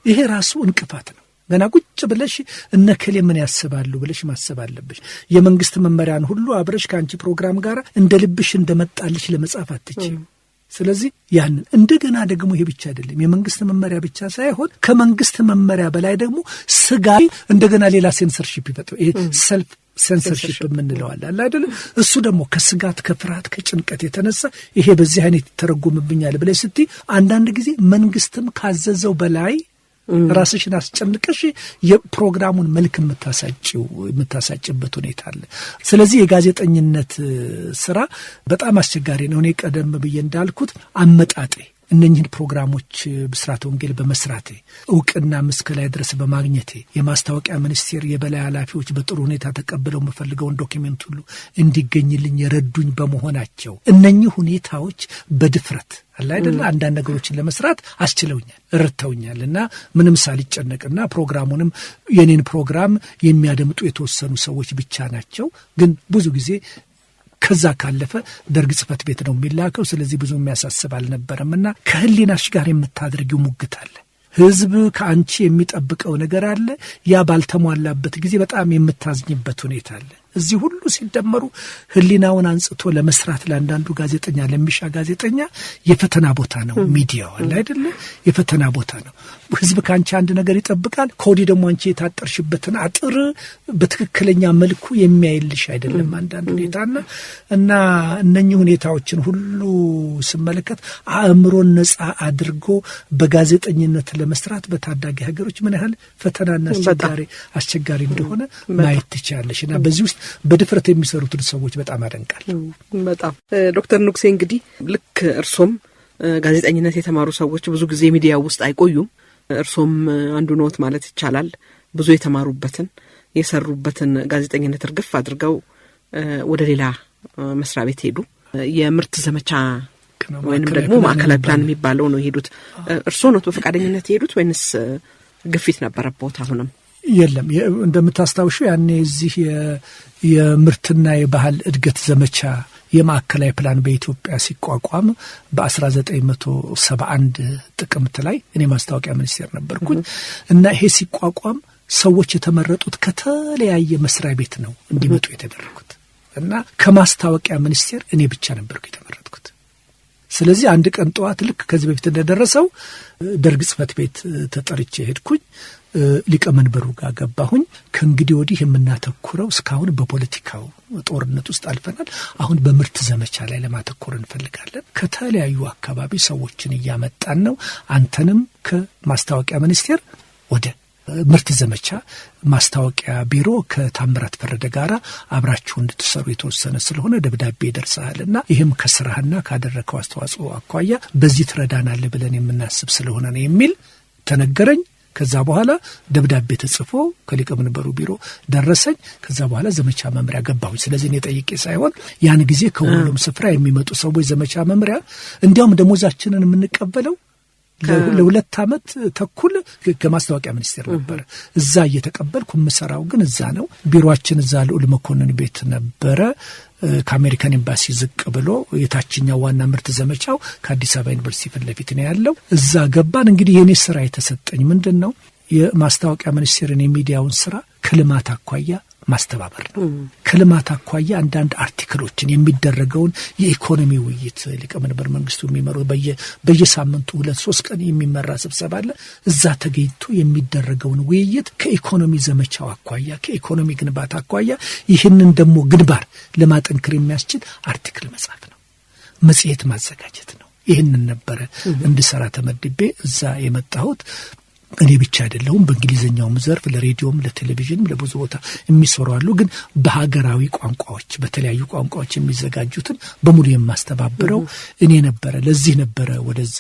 ይሄ ራሱ እንቅፋት ነው። ገና ቁጭ ብለሽ እነከሌ ምን ያስባሉ ብለሽ ማሰብ አለብሽ። የመንግስት መመሪያን ሁሉ አብረሽ ካንቺ ፕሮግራም ጋር እንደልብሽ እንደመጣልሽ ለመጻፍ አትችይም። ስለዚህ ያንን እንደገና ደግሞ ይሄ ብቻ አይደለም፣ የመንግስት መመሪያ ብቻ ሳይሆን ከመንግስት መመሪያ በላይ ደግሞ ስጋይ እንደገና ሌላ ሴንሰርሺፕ ይፈጥራል። ይሄ ሰልፍ ሴንሰርሺፕ የምንለው አለ አይደል? እሱ ደግሞ ከስጋት ከፍርሃት ከጭንቀት የተነሳ ይሄ በዚህ አይነት ተረጉምብኛል ብለሽ ስትይ አንዳንድ ጊዜ መንግስትም ካዘዘው በላይ ራስሽን አስጨንቀሽ የፕሮግራሙን መልክ የምታሳጭበት ሁኔታ አለ። ስለዚህ የጋዜጠኝነት ስራ በጣም አስቸጋሪ ነው። እኔ ቀደም ብዬ እንዳልኩት አመጣጤ እነኚህን ፕሮግራሞች ብስራተ ወንጌል በመስራቴ እውቅና እስከ ላይ ድረስ በማግኘቴ የማስታወቂያ ሚኒስቴር የበላይ ኃላፊዎች በጥሩ ሁኔታ ተቀብለው የምፈልገውን ዶክመንት ሁሉ እንዲገኝልኝ የረዱኝ በመሆናቸው እነኚህ ሁኔታዎች በድፍረት አለ አይደል አንዳንድ ነገሮችን ለመስራት አስችለውኛል፣ ረድተውኛልና ምንም ሳልጨነቅና ፕሮግራሙንም የኔን ፕሮግራም የሚያደምጡ የተወሰኑ ሰዎች ብቻ ናቸው። ግን ብዙ ጊዜ ከዛ ካለፈ ደርግ ጽፈት ቤት ነው የሚላከው። ስለዚህ ብዙ የሚያሳስብ አልነበረምና ከህሊናሽ ጋር የምታደርጊው ሙግት አለ። ህዝብ ከአንቺ የሚጠብቀው ነገር አለ። ያ ባልተሟላበት ጊዜ በጣም የምታዝኝበት ሁኔታ አለ። እዚህ ሁሉ ሲደመሩ ህሊናውን አንጽቶ ለመስራት ለአንዳንዱ ጋዜጠኛ ለሚሻ ጋዜጠኛ የፈተና ቦታ ነው ሚዲያው አለ አይደለ? የፈተና ቦታ ነው። ህዝብ ካንቺ አንድ ነገር ይጠብቃል። ኮዲ ደግሞ አንቺ የታጠርሽበትን አጥር በትክክለኛ መልኩ የሚያይልሽ አይደለም አንዳንድ ሁኔታና እና እነኚህ ሁኔታዎችን ሁሉ ስመለከት አእምሮን ነፃ አድርጎ በጋዜጠኝነት ለመስራት በታዳጊ ሀገሮች ምን ያህል ፈተናና አስቸጋሪ እንደሆነ ማየት ትችላለሽና በዚህ ውስጥ በድፍረት የሚሰሩትን ሰዎች በጣም አደንቃለሁ። በጣም ዶክተር ንጉሴ እንግዲህ ልክ እርሶም ጋዜጠኝነት የተማሩ ሰዎች ብዙ ጊዜ ሚዲያ ውስጥ አይቆዩም። እርሶም አንዱ ኖት ማለት ይቻላል። ብዙ የተማሩበትን የሰሩበትን ጋዜጠኝነት እርግፍ አድርገው ወደ ሌላ መስሪያ ቤት ሄዱ። የምርት ዘመቻ ወይንም ደግሞ ማዕከላዊ ፕላን የሚባለው ነው የሄዱት። እርሶ ኖት በፈቃደኝነት የሄዱት ወይንስ ግፊት ነበረበት? አሁንም የለም። እንደምታስታውሹ ያኔ እዚህ የምርትና የባህል እድገት ዘመቻ የማዕከላዊ ፕላን በኢትዮጵያ ሲቋቋም በ1971 ጥቅምት ላይ እኔ ማስታወቂያ ሚኒስቴር ነበርኩኝ እና ይሄ ሲቋቋም ሰዎች የተመረጡት ከተለያየ መስሪያ ቤት ነው እንዲመጡ የተደረጉት እና ከማስታወቂያ ሚኒስቴር እኔ ብቻ ነበርኩ የተመረጥኩት። ስለዚህ አንድ ቀን ጠዋት ልክ ከዚህ በፊት እንደደረሰው ደርግ ጽፈት ቤት ተጠርቼ ሄድኩኝ። ሊቀመንበሩ ጋር ገባሁኝ። ከእንግዲህ ወዲህ የምናተኩረው እስካሁን በፖለቲካው ጦርነት ውስጥ አልፈናል። አሁን በምርት ዘመቻ ላይ ለማተኮር እንፈልጋለን። ከተለያዩ አካባቢ ሰዎችን እያመጣን ነው። አንተንም ከማስታወቂያ ሚኒስቴር ወደ ምርት ዘመቻ ማስታወቂያ ቢሮ ከታምራት ፈረደ ጋራ አብራችሁ እንድትሰሩ የተወሰነ ስለሆነ ደብዳቤ ይደርሳልና ይህም ከስራህና ካደረከው አስተዋጽኦ አኳያ በዚህ ትረዳናለህ ብለን የምናስብ ስለሆነ ነው የሚል ተነገረኝ። ከዛ በኋላ ደብዳቤ ተጽፎ ከሊቀመንበሩ ቢሮ ደረሰኝ። ከዛ በኋላ ዘመቻ መምሪያ ገባሁኝ። ስለዚህ እኔ ጠይቄ ሳይሆን ያን ጊዜ ከሁሉም ስፍራ የሚመጡ ሰዎች ዘመቻ መምሪያ እንዲያውም ደሞዛችንን የምንቀበለው ለ2 ዓመት ተኩል ከማስታወቂያ ሚኒስቴር ነበር። እዛ እየተቀበልኩ የምሰራው ግን እዛ ነው። ቢሮአችን እዛ ልዑል መኮንን ቤት ነበረ። ከአሜሪካን ኤምባሲ ዝቅ ብሎ የታችኛው ዋና ምርት ዘመቻው ከአዲስ አበባ ዩኒቨርሲቲ ፊት ለፊት ነው ያለው። እዛ ገባን። እንግዲህ የኔ ስራ የተሰጠኝ ምንድነው የማስታወቂያ ሚኒስቴርን የሚዲያውን ስራ ከልማት አኳያ ማስተባበር ነው። ከልማት አኳያ አንዳንድ አርቲክሎችን የሚደረገውን የኢኮኖሚ ውይይት ሊቀመንበር መንግስቱ የሚመሩ በየሳምንቱ 2-3 ቀን የሚመራ ስብሰባ አለ። እዛ ተገኝቶ የሚደረገውን ውይይት ከኢኮኖሚ ዘመቻው አኳያ ከኢኮኖሚ ግንባታ አኳያ ይህንን ደግሞ ግንባር ለማጠንከር የሚያስችል አርቲክል መጻፍ ነው፣ መጽሔት ማዘጋጀት ነው። ይህንን ነበረ እንድሰራ ተመድቤ እዛ የመጣሁት። እኔ ብቻ አይደለሁም። በእንግሊዝኛውም ዘርፍ ለሬዲዮም ለቴሌቪዥንም ለብዙ ቦታ የሚሰሩ አሉ። ግን በሀገራዊ ቋንቋዎች በተለያዩ ቋንቋዎች የሚዘጋጁትን በሙሉ የማስተባብረው እኔ ነበረ። ለዚህ ነበረ ወደዛ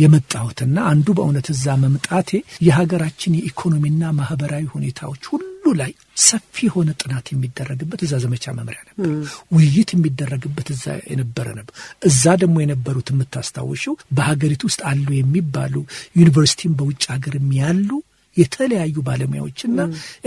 የመጣሁትና አንዱ በእውነት እዛ መምጣቴ የሀገራችን የኢኮኖሚና ማህበራዊ ሁኔታዎች ሁሉ ላይ ሰፊ የሆነ ጥናት የሚደረግበት እዛ ዘመቻ መምሪያ ነበር። ውይይት የሚደረግበት እዛ የነበረ ነበር። እዛ ደግሞ የነበሩት የምታስታውሽው በሀገሪቱ ውስጥ አሉ የሚባሉ ዩኒቨርሲቲም በውጭ ሀገርም ያሉ የተለያዩ ባለሙያዎችና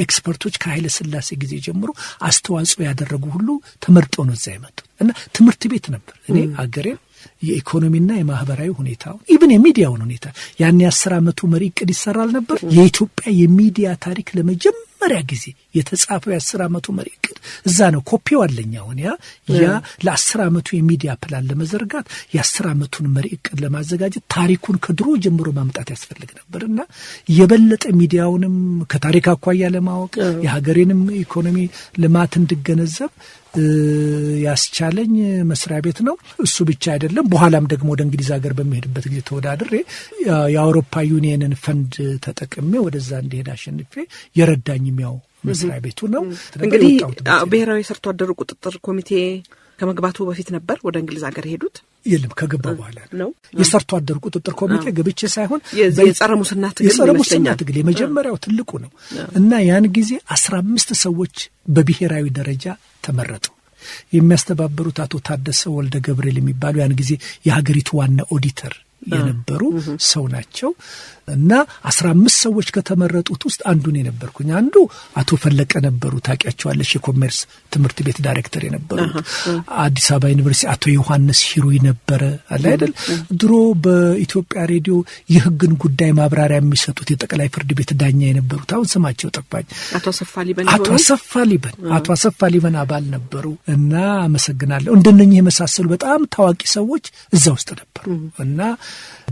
ኤክስፐርቶች ከኃይለ ሥላሴ ጊዜ ጀምሮ አስተዋጽኦ ያደረጉ ሁሉ ተመርጠው ነው እዛ የመጡት እና ትምህርት ቤት ነበር። እኔ አገሬን የኢኮኖሚና የማህበራዊ ሁኔታው ኢቭን የሚዲያውን ሁኔታ ያን 10 ዓመቱ መሪ ዕቅድ ይሰራል ነበር። የኢትዮጵያ የሚዲያ ታሪክ ለመጀመሪያ ጊዜ የተጻፈው የ10 ዓመቱ መሪ ዕቅድ እዛ ነው። ኮፒው አለኝ አሁን ያ ለ10 ዓመቱ የሚዲያ ፕላን ለመዘርጋት የ10 ዓመቱን መሪ ዕቅድ ለማዘጋጀት ታሪኩን ከድሮ ጀምሮ ማምጣት ያስፈልግ ነበርና የበለጠ ሚዲያውንም ከታሪክ አኳያ ለማወቅ የሀገሬንም ኢኮኖሚ ልማት እንድገነዘብ ያስቻለኝ መስሪያ ቤት ነው። እሱ ብቻ አይደለም። በኋላም ደግሞ ወደ እንግሊዝ ሀገር በሚሄድበት ጊዜ ተወዳድሬ የአውሮፓ ዩኒየንን ፈንድ ተጠቅሜ ወደዛ እንዲሄድ አሸንፌ የረዳኝም ያው መስሪያ ቤቱ ነው። እንግዲህ ብሔራዊ ሰርቶ አደሩ ቁጥጥር ኮሚቴ ከመግባቱ በፊት ነበር ወደ እንግሊዝ ሀገር ሄዱት? የለም ከገባ በኋላ ነው። የሰርቶ አደሩ ቁጥጥር ኮሚቴ ገብቼ ሳይሆን የጸረ ሙስና ትግል የመጀመሪያው ትልቁ ነው እና ያን ጊዜ 15 ሰዎች በብሔራዊ ደረጃ ተመረጡ። የሚያስተባበሩት አቶ ታደሰ ወልደ ገብርኤል የሚባሉ ያን ጊዜ የሀገሪቱ ዋና ኦዲተር የነበሩ ሰው ናቸው እና 15 ሰዎች ከተመረጡት ውስጥ አንዱ ነው የነበርኩኝ። አንዱ አቶ ፈለቀ ነበሩ፣ ታውቂያቸዋለሽ፣ የኮሜርስ ትምህርት ቤት ዳይሬክተር የነበሩ። አዲስ አበባ ዩኒቨርሲቲ አቶ ዮሐንስ ሂሩይ ነበረ አለ አይደል፣ ድሮ በኢትዮጵያ ሬዲዮ የሕግን ጉዳይ ማብራሪያ የሚሰጡት የጠቅላይ ፍርድ ቤት ዳኛ የነበሩት አሁን ስማቸው ጠፋኝ። አቶ አሰፋ ሊበን አባል ነበሩ እና አመሰግናለሁ። እንደነኚህ የመሳሰሉ በጣም ታዋቂ ሰዎች እዛ ውስጥ ነበሩ እና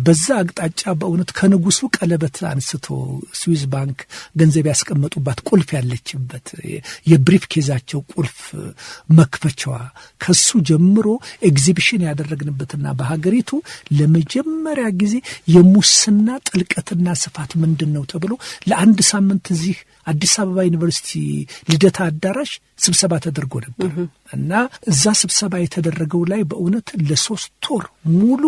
በዛ አቅጣጫ በእውነት ከንጉሱ ቀለበት አንስቶ ስዊዝ ባንክ ገንዘብ ያስቀመጡባት ቁልፍ ያለችበት የብሪፍ ኬዛቸው ቁልፍ መክፈቻዋ ከሱ ጀምሮ ኤግዚቢሽን ያደረግንበትና በሀገሪቱ ለመጀመሪያ ጊዜ የሙስና ጥልቀትና ስፋት ምንድነው ተብሎ ለአንድ ሳምንት እዚህ አዲስ አበባ ዩኒቨርሲቲ ልደታ አዳራሽ ስብሰባ ተደርጎ ነበር እና እዛ ስብሰባ የተደረገው ላይ በእውነት ለ3 ወር ሙሉ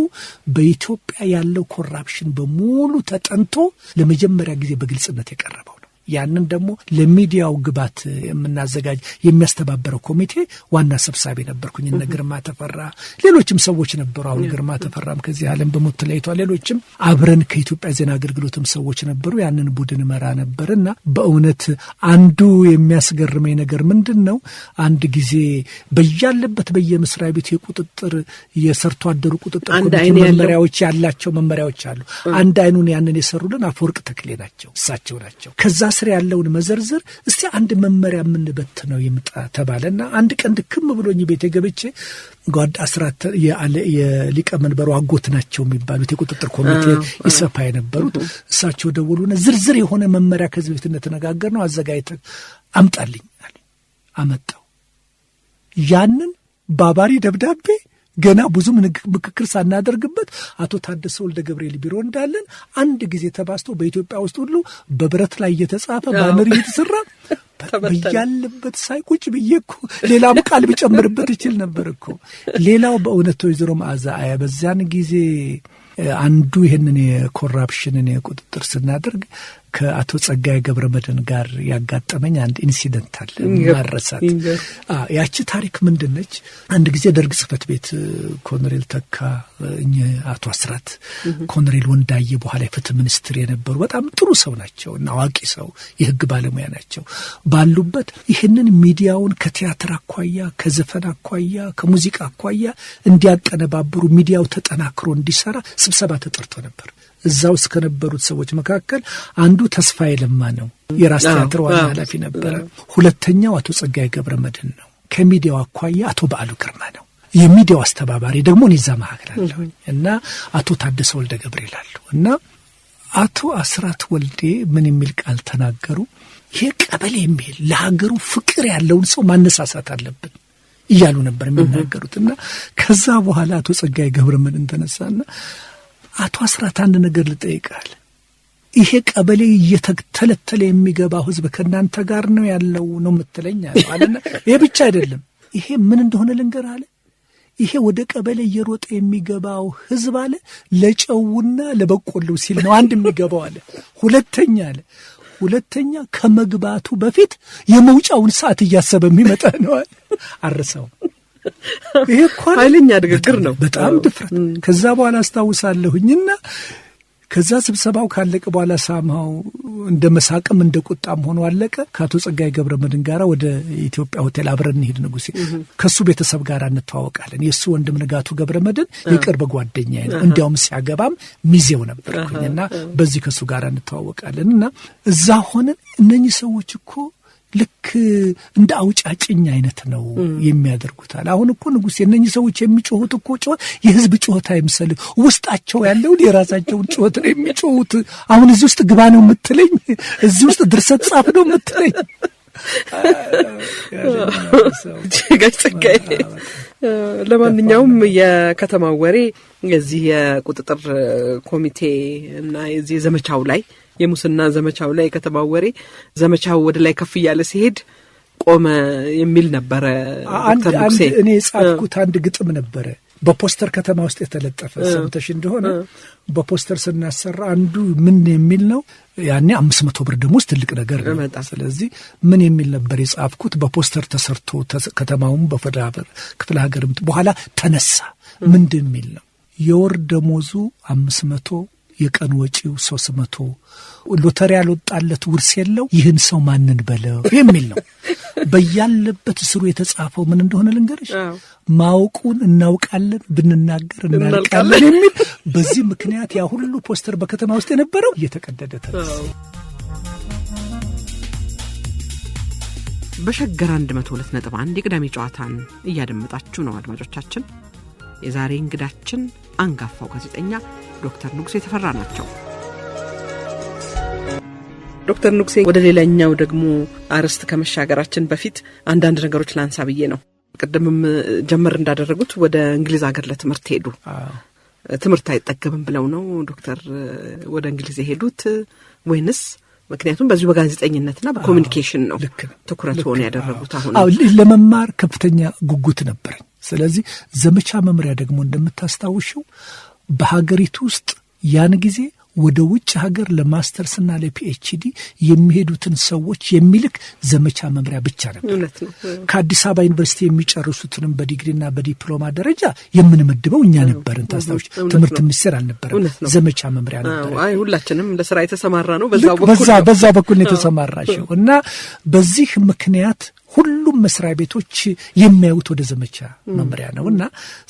በኢትዮጵያ ያለው ኮራፕሽን በሙሉ ተጠንቶ ለመጀመሪያ ጊዜ በግልጽነት የቀረበው ነው። ያንን ደግሞ ለሚዲያው ግባት የምናዘጋጅ የሚያስተባበረው ኮሚቴ ዋና ሰብሳቢ ነበርኩኝ። እነ ግርማ ተፈራ ሌሎችም ሰዎች ነበሩ። አሁን ግርማ ተፈራም ከዚህ ዓለም በሞት ተለይቷል። ሌሎችም አብረን ከኢትዮጵያ ዜና አገልግሎትም ሰዎች ነበሩ። ያንን ቡድን መራ ነበርና በእውነት አንዱ የሚያስገርመኝ ነገር ምንድነው፣ አንድ ጊዜ በያለበት በየመስሪያ ቤቱ የቁጥጥር የሰርቶ አደሩ ቁጥጥር ኮሚቴ መመሪያዎች ያላቸው መመሪያዎች አሉ። አንድ አይኑን ያንን የሰሩልን አፈወርቅ ተክሌ ናቸው፣ እሳቸው ናቸው። ከዛ ስር ያለውን መዘርዝር እስቲ አንድ መመሪያ ምንበት ነው ይምጣ ተባለና አንድ ቀን ድክም ብሎኝ ቤት ገብቼ ጓድ አስራት የሊቀ መንበሩ አጎት ናቸው የሚባሉት የቁጥጥር ኮሚቴ ይሰፋ የነበሩት እሳቸው ደውሉና ዝርዝር የሆነ መመሪያ ከዚህ በፊት እንደተነጋገርነው አዘጋጅተን አምጣልኝ አለ። አመጣው። ያንን ባባሪ ደብዳቤ ገና ብዙ ምክክር ሳናደርግበት አቶ ታደሰ ወልደ ገብርኤል ቢሮ እንዳለን አንድ ጊዜ ተባስቶ በኢትዮጵያ ውስጥ ሁሉ በብረት ላይ እየተጻፈ ባነር እየተሰራ በያለበት ሳይቁጭ ብዬኮ ሌላም ቃል ቢጨምርበት ይችል ነበር እኮ። ሌላው በእውነት ወይዘሮ መዓዛ በዛን ጊዜ አንዱ ይሄንን የኮራፕሽንን የቁጥጥር ስናደርግ ከአቶ ጸጋዬ ገብረመድህን ጋር ያጋጠመኝ አንድ ኢንሲደንት አለ ማረሳት። ያቺ ታሪክ ምንድነች? አንድ ጊዜ ደርግ ጽሕፈት ቤት ኮሎኔል ተካ አቶ አስራት ኮሎኔል ወንዳዬ በኋላ የፍትህ ሚኒስትር የነበሩ በጣም ጥሩ ሰው ናቸው እና አዋቂ ሰው የህግ ባለሙያ ናቸው። ባሉበት ይህንን ሚዲያውን ከቲያትር አኳያ ከዘፈን አኳያ ከሙዚቃ አኳያ እንዲያቀነባብሩ ሚዲያው ተጠናክሮ እንዲሰራ ስብሰባ ተጠርቶ ነበር። እዛው እስከነበሩት ሰዎች መካከል አንዱ ተስፋዬ ለማ ነው፣ የራስ ቲያትር ዋና ኃላፊ ነበረ። ሁለተኛው አቶ ጸጋዬ ገብረመድህን ነው። ከሚዲያው አኳያ አቶ በዓሉ ግርማ ነው። የሚዲያው አስተባባሪ ደግሞ እዛ መካከል አለው እና አቶ ታደሰ ወልደ ገብርኤል አሉ እና አቶ አስራት ወልዴ ምን የሚል ቃል ተናገሩ? ይሄ ቀበሌ የሚል ለሀገሩ ፍቅር ያለውን ሰው ማነሳሳት አለብን እያሉ ነበር የሚናገሩትና ከዛ በኋላ አቶ ጸጋዬ ገብረመድህን ተነሳና አቶ አስራት አንድ ነገር ልጠይቃል፣ ይሄ ቀበሌ እየተተለተለ የሚገባው ህዝብ ከናንተ ጋር ነው ያለው ነው የምትለኝ አለና ይሄ ብቻ አይደለም፣ ይሄ ምን እንደሆነ ልንገር አለ። ይሄ ወደ ቀበሌ እየሮጠ የሚገባው ህዝብ አለ ለጨውና ለበቆሎ ሲል ነው አንድ የሚገባው አለ። ሁለተኛ ከመግባቱ በፊት የመውጫውን ሰዓት እያሰበ የሚመጣ ነው አለ። አረሰው ይሄ እኮ ኃይለኛ ንግግር ነው፣ በጣም ድፍረት። ከዛ በኋላ አስታውሳለሁኝና ከዛ ስብሰባው ካለቀ በኋላ ሳምሃው እንደ መሳቅም እንደ ቁጣም ሆኖ አለቀ። ከአቶ ጸጋዬ ገብረመድህን ጋር ወደ ኢትዮጵያ ሆቴል አብረን እንሄድ። ንጉሴ ከሱ ቤተሰብ ጋር እንተዋወቃለን። የሱ ወንድም ንጋቱ ገብረመድህን የቅርብ ጓደኛዬ ነው። እንዲያውም ሲያገባም ሚዜው ነበርኩኝና በዚህ ከሱ ጋር እንተዋወቃለንና እዛ ሆነን እነኚህ ሰዎች እኮ ልክ እንደ አውጫጭኝ አይነት ነው የሚያደርጉታል። አሁን እኮ ንጉሴ እነኚህ ሰዎች የሚጮሁት እኮ ጮህ የህዝብ ጮህታ አይመስል ውስጣቸው ያለውን የራሳቸውን ጮህት ነው የሚጮሁት። አሁን እዚህ ውስጥ ግባ ነው የምትለኝ? እዚህ ውስጥ ድርሰት ጻፍ ነው የምትለኝ? ጸጋዬ ለማንኛውም የከተማው ወሬ የዚህ የቁጥጥር ኮሚቴ እና የዚህ ዘመቻው ላይ የሙስና ዘመቻው ላይ ከተማው ወሬ ዘመቻው ወደ ላይ ከፍ ያለ ሲሄድ ቆመ የሚል ነበር። አንድ እኔ ጻፍኩት አንድ ግጥም ነበር በፖስተር ከተማ ውስጥ የተለጠፈ ሰምተሽ እንደሆነ በፖስተር ስናሰራ አንዱ ምን የሚል ነው? ያኔ 500 ብር ደሞዝ ትልቅ ነገር ነው። ስለዚህ ምን የሚል ነበር የጻፍኩት? በፖስተር ተሰርቶ ከተማውም ክፍለ ሀገርም በኋላ ተነሳ። ምንድን የሚል ነው? የወር ደሞዙ 500 የቀን ወጪው 300 ሎተሪ ያልወጣለት ውርስ የለው ይህን ሰው ማንን በለው የሚል ነው። በያለበት ስሩ የተጻፈው ምን እንደሆነ ልንገርሽ? ማውቁን እናውቃለን ብንናገር እናልቃለን የሚል። በዚህ ምክንያት ያ ሁሉ ፖስተር በከተማ ውስጥ የነበረው እየተቀደደ ተነሳ። በሸገር 102.1 የቅዳሜ ጨዋታን እያደመጣችሁ ነው አድማጮቻችን። የዛሬ እንግዳችን አንጋፋው ጋዜጠኛ ዶክተር ንጉሴ ተፈራ ናቸው። ዶክተር ንጉሴ ወደ ሌላኛው ደግሞ አርስት ከመሻገራችን በፊት አንዳንድ ነገሮች ላንሳ ብዬ ነው። ቀደምም ጀመር እንዳደረጉት ወደ እንግሊዝ ሀገር ለትምህርት ሄዱ። ትምህርት አይጠገብም ብለው ነው ዶክተር ወደ እንግሊዝ የሄዱት ወይንስ ምክንያቱም በዚሁ በጋዜጠኝነትና በኮሙኒኬሽን ነው ትኩረት ሆነ ያደረጉት? አሁን ለመማር ከፍተኛ ጉጉት ነበር። ስለዚህ ዘመቻ መምሪያ ደግሞ እንደምታስታውሽው በሀገሪቱ ውስጥ ያን ጊዜ ወደ ውጭ ሀገር ለማስተርስና ለፒኤችዲ የሚሄዱትን ሰዎች የሚልክ ዘመቻ መምሪያ ብቻ ነበር። ከአዲስ አበባ ዩኒቨርሲቲ የሚጨርሱትንም በዲግሪና በዲፕሎማ ደረጃ የምንመድበው እኛ ነበርን። ታስታውሽ? ትምህርት ሚኒስቴር አልነበረም፣ ዘመቻ መምሪያ ነበር። አይ ሁላችንም ለስራ የተሰማራ ነው በዛ በኩል የተሰማራሽው እና በዚህ ምክንያት ሁሉም መስሪያ ቤቶች የሚያዩት ወደ ዘመቻ መምሪያ ነውና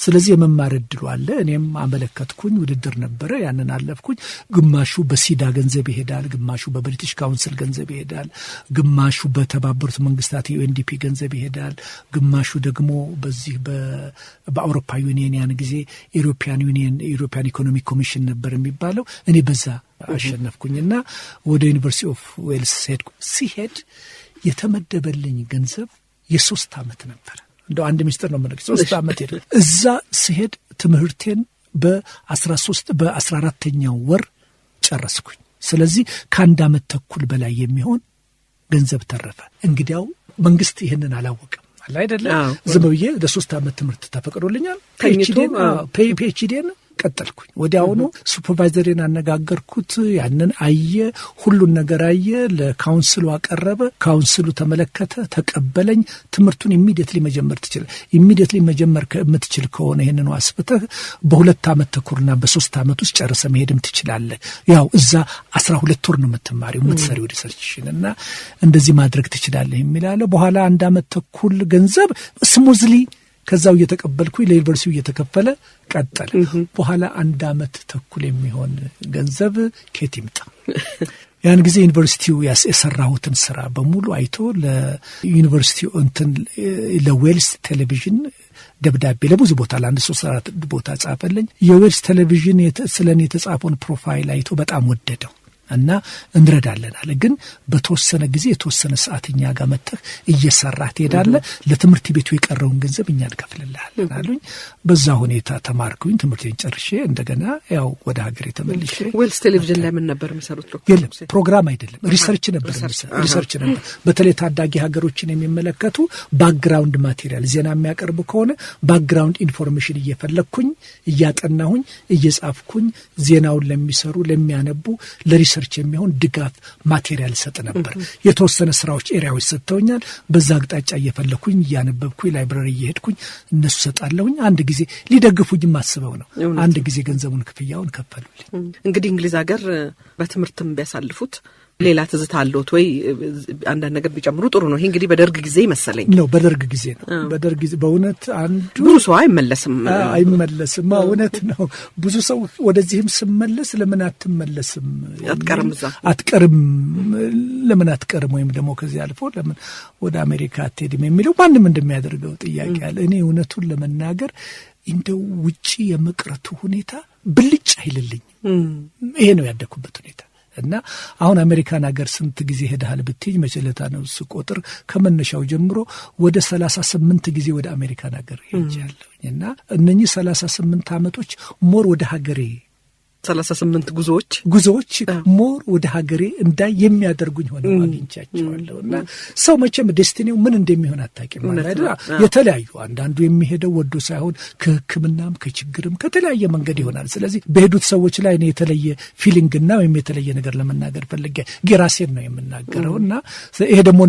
ስለዚህ የመማር እድሉ አለ። እኔም አመለከትኩኝ፣ ውድድር ነበረ፣ ያንን አለፍኩኝ። ግማሹ በሲዳ ገንዘብ ይሄዳል፣ ግማሹ በብሪቲሽ ካውንስል ገንዘብ ይሄዳል፣ ግማሹ በተባበሩት መንግስታት ዩኤንዲፒ ገንዘብ ይሄዳል፣ ግማሹ ደግሞ በዚህ በአውሮፓ ዩኒየን ያን ጊዜ ኢሮፒያን ኢኮኖሚክ ኮሚሽን ነበር የሚባለው። እኔ በዛ አሸነፍኩኝና ወደ ዩኒቨርሲቲ ኦፍ ዌልስ ሄድኩ። ሲሄድ የተመደበልኝ ገንዘብ የ3 ዓመት ነበር። እንደው አንድ ሚስጥር ነው ማለት 3 ዓመት ሄደ። እዛ ሲሄድ ትምህርቴን በ14ኛው ወር ጨረስኩኝ። ስለዚህ ከ1 ዓመት ተኩል በላይ የሚሆን ገንዘብ ተረፈ። እንግዲያው መንግስት ይሄንን አላወቀም አለ አይደለ? ዝም ብዬ ለ3 ዓመት ትምህርት ተፈቅዶልኛል። ፒኤችዲን ቀጠልኩኝ። ወዲያውኑ ሱፐርቫይዘሬን አነጋገርኩት። ያንን አየ፣ ሁሉን ነገር አየ፣ ለካውንስሉ አቀረበ። ካውንስሉ ተመለከተ፣ ተቀበለኝ። ትምህርቱን ኢሚዲየትሊ መጀመር የምትችል ከሆነ ይሄንን አስፍተህ በ2 ዓመት ተኩልና በ3 ዓመት ውስጥ ጨርሰ መሄድም ትችላለህ። ያው እዛ 12 ወር ነው የምትማሪው የምትሰሪው ሪሰርችሽን እና እንደዚህ ማድረግ ትችላለህ የሚላለ። በኋላ 1 ዓመት ተኩል ገንዘብ ስሙዝሊ ከዛው እየተቀበልኩኝ ለዩኒቨርሲቲው እየተከፈለ ቀጠለ። በኋላ 1 ዓመት ተኩል የሚሆን ገንዘብ ከየት ይምጣ? ያን ጊዜ ዩኒቨርሲቲው የሰራሁትን ስራ በሙሉ አይቶ ለዩኒቨርሲቲው ለዌልስ ቴሌቪዥን ደብዳቤ ለብዙ ቦታ ለአንድ 3-4 ቦታ ጻፈልኝ። የዌልስ ቴሌቪዥን ስለኔ የተጻፈውን ፕሮፋይል አይቶ በጣም ወደደው እና እንረዳለን አለ። ግን በተወሰነ ጊዜ የተወሰነ ሰዓት እኛ ጋር መጥተህ እየሰራህ ትሄዳለህ፣ ለትምህርት ቤቱ የቀረውን ገንዘብ እኛ እንከፍልልሃለን አሉኝ። በዛ ሁኔታ ተማርኩኝ። ትምህርቴን ጨርሼ እንደገና ያው ወደ ሀገሬ ተመልሼ ዌልስ ቴሌቪዥን ላይ ምን ነበር የሚሰሩት? የለም ፕሮግራም አይደለም፣ ሪሰርች ነበር። በተለይ ታዳጊ ሀገሮችን የሚመለከቱ ባክግራውንድ ማቴሪያል ዜና የሚያቀርቡ ከሆነ ባክግራውንድ ኢንፎርሜሽን እየፈለግኩኝ እያጠናሁኝ እየጻፍኩኝ ዜናውን ለሚሰሩ ለሚያነቡ ለሪሰርች የሚሆን ድጋፍ ማቴሪያል ሰጥ ነበር። የተወሰነ ስራዎች ኤሪያዎች ሰጥተውኛል። በዛ አቅጣጫ እየፈለኩኝ እያነበብኩኝ ላይብራሪ እየሄድኩኝ እነሱ ሰጣለሁኝ። አንድ ጊዜ ሊደግፉኝ ማስበው ነው። አንድ ጊዜ ገንዘቡን ክፍያውን ከፈሉልኝ። እንግዲህ እንግሊዝ ሀገር በትምህርትም ቢያሳልፉት ሌላ ትዝታ አለዎት ወይ? አንዳንድ ነገር ቢጨምሩ ጥሩ ነው። ይሄ እንግዲህ በደርግ ጊዜ መሰለኝ ነው። በደርግ ጊዜ ነው። በደርግ ጊዜ በእውነት አንዱ ብዙ ሰው አይመለስም። እውነት ነው። ብዙ ሰው ወደዚህም ስመለስ ለምን አትመለስም? አትቀርም ለምን አትቀርም? ወይም ደግሞ ከዚህ አልፎ ለምን ወደ አሜሪካ አትሄድም የሚለው ማንም እንደሚያደርገው ጥያቄ አለ። እኔ እውነቱን ለመናገር እንደው ውጪ የመቅረቱ ሁኔታ ብልጭ አይልልኝ። ይሄ ነው ያደኩበት ሁኔታ። እና አሁን አሜሪካን ሀገር ስንት ጊዜ ሄደሃል ብትይ መቸለታ ነው ስቆጥር ከመነሻው ጀምሮ ወደ 38 ጊዜ ወደ አሜሪካን ሀገር ሄጃለሁኝ። እና እነኚህ 38 ዓመቶች ሞር ወደ ሀገሬ 38 ጉዞዎች ሞር ወደ ሀገሬ እንዳይ የሚያደርጉኝ ሆነው አግኝቻቸዋለሁ። እና ሰው መቼም ዴስቲኒው ምን እንደሚሆን አታውቂም ማለት ነው። የተለያዩ አንዳንዱ የሚሄደው ወዶ ሳይሆን ከሕክምናም ከችግርም ከተለያየ መንገድ ይሆናል። ስለዚህ በሄዱት ሰዎች ላይ ነው የተለየ ፊሊንግና ወይም የተለየ ነገር ለመናገር ፈልጌ ራሴን ነው የምናገረው። እና ይሄ ደግሞ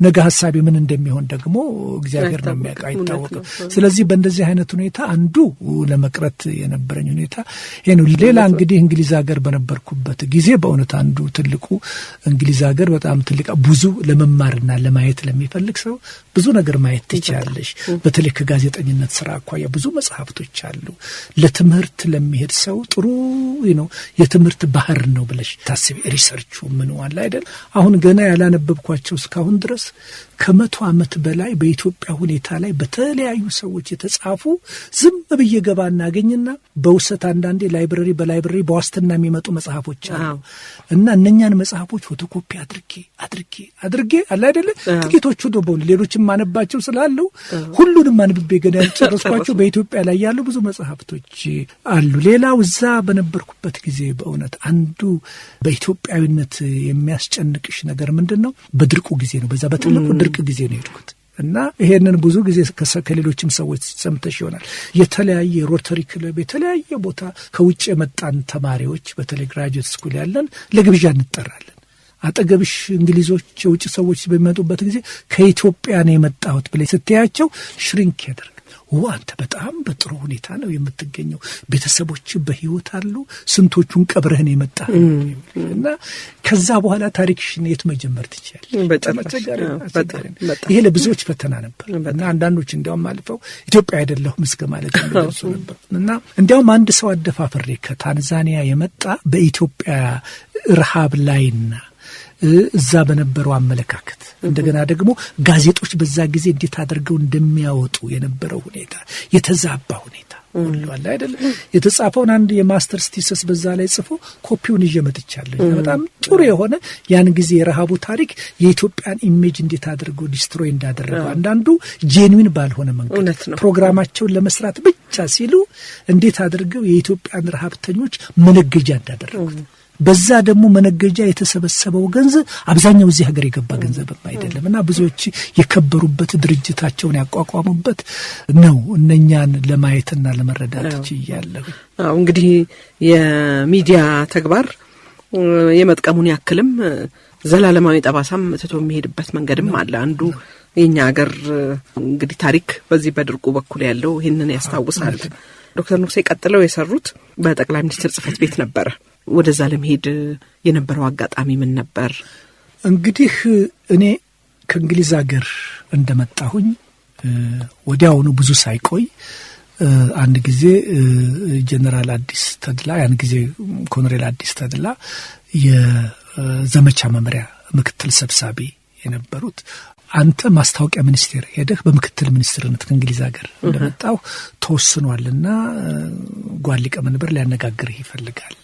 ነገ ሐሳቤ ምን እንደሚሆን ደግሞ እግዚአብሔር ነው የሚያውቀው፣ አይታወቅም። ስለዚህ በእንደዚህ አይነት ሁኔታ አንዱ ለመቅረት የነበረኝ ሁኔታ ይሄ ነው። ሌላ እንግዲህ እንግሊዝ ሀገር በነበርኩበት ጊዜ በእውነት አንዱ ትልቁ እንግሊዝ ሀገር በጣም ትልቅ ብዙ ለመማርና ለማየት ለሚፈልግ ሰው ብዙ ነገር ማየት ትችላለሽ። በተለይ ከጋዜጠኝነት ስራ አኳያ ብዙ መጽሐፍቶች አሉ። ለትምህርት ለሚሄድ ሰው ጥሩ ነው። የትምህርት ባህር ነው ብለሽ ታስቢ። ሪሰርቹ ምን ዋላ አይደል? አሁን ገና ያላነበብኳቸው እስካሁን ድረስ ከ100 ዓመት በላይ በኢትዮጵያ ሁኔታ ላይ በተለያዩ ሰዎች የተጻፉ ዝም ብዬ ገባ እናገኝና በውሰት አንዳንዴ ላይብረሪ በዋስትና የሚመጡ መጽሐፎች አሉ። እና እነኛን መጽሐፎች ፎቶኮፒ አድርጌ አለ አይደለ ጥቂቶቹ ደግሞ ሌሎችም ማነባቸው ስላሉ ሁሉንም አንብቤ ገና ያልጨረስኳቸው በኢትዮጵያ ላይ ያሉ ብዙ መጽሐፍቶች አሉ። ሌላው እዛ በነበርኩበት ጊዜ በእውነት አንዱ በኢትዮጵያዊነት የሚያስጨንቅሽ ነገር ምንድነው? በድርቁ ጊዜ ነው። በዛ በትልቁ ድርቅ ጊዜ ነው የሄድኩት። እና ይሄንን ብዙ ጊዜ ከሌሎችም ሰዎች ሰምተሽ ይሆናል። የተለያየ ሮተሪ ክለብ የተለያየ ቦታ ከውጭ የመጣን ተማሪዎች በተለይ ግራጁዌት ስኩል ያለን ለግብዣ እንጠራለን። አጠገብሽ እንግሊዞች የውጭ ሰዎች በሚመጡበት ጊዜ ከኢትዮጵያ ነው የመጣሁት ብለሽ ስትያቸው ሽሪንክ ያደርጋል። አንተ በጣም በጥሩ ሁኔታ ነው የምትገኘው፣ ቤተሰቦች በህይወት አሉ፣ ስንቶቹን ቀብረህን የመጣ እና ከዛ በኋላ ታሪክሽን የት መጀመር ትችያለሽ? ይሄ ለብዙዎች ፈተና ነበር። እና አንዳንዶች እንዲያውም አልፈው ኢትዮጵያ አይደለሁም እስከ ማለት የሚደርሱ ነበር። እና እንዲያውም አንድ ሰው አደፋፍሬ ከታንዛኒያ የመጣ በኢትዮጵያ ረሃብ ላይና እዛ በነበረው አመለካከት እንደገና ደግሞ ጋዜጦች በዛ ጊዜ እንዴት አድርገው እንደሚያወጡ የነበረው ሁኔታ የተዛባ ሁኔታ ሁሉ አለ አይደል? የተጻፈውን አንድ የማስተርስ ቲሰስ በዛ ላይ ጽፎ ኮፒውን ይዤ መጥቻለሁ። በጣም ጥሩ የሆነ ያን ጊዜ የረሃቡ ታሪክ የኢትዮጵያን ኢሜጅ እንዴት አድርገው ዲስትሮይ እንዳደረገው አንዳንዱ ጄንዊን ባልሆነ መንገድ ፕሮግራማቸውን ለመስራት ብቻ ሲሉ እንዴት አድርገው የኢትዮጵያን ረሃብተኞች መነገጃ እንዳደረጉት በዛ ደግሞ መነገጃ የተሰበሰበው ገንዘብ አብዛኛው እዚህ ሀገር የገባ ገንዘብ አይደለም። እና ብዙዎች የከበሩበት ድርጅታቸውን ያቋቋሙበት ነው። እነኛን ለማየትና ለመረዳት ይያለሁ። እንግዲህ የሚዲያ ተግባር የመጥቀሙን ያክልም ዘላለማዊ ጠባሳም ትቶ የሚሄድበት መንገድም አለ። አንዱ የኛ ሀገር እንግዲህ ታሪክ በዚህ በድርቁ በኩል ያለው ይህንን ያስታውሳል። ዶክተር ንጉሴ ቀጥለው የሰሩት በጠቅላይ ሚኒስትር ጽሕፈት ቤት ነበረ። ወደዛ ለመሄድ የነበረው አጋጣሚ ምን ነበር? እንግዲህ እኔ ከእንግሊዝ ሀገር እንደመጣሁኝ ወዲያውኑ ብዙ ሳይቆይ አንድ ጊዜ ጀነራል አዲስ ተድላ ያን ጊዜ ኮሎኔል አዲስ ተድላ የዘመቻ መምሪያ ምክትል ሰብሳቢ የነበሩት አንተ ማስታወቂያ ሚኒስቴር ሄደህ በምክትል ሚኒስትርነት ከእንግሊዝ ሀገር እንደመጣው ተወስኗልና ጓድ ሊቀመንበር ሊያነጋግርህ ይፈልጋል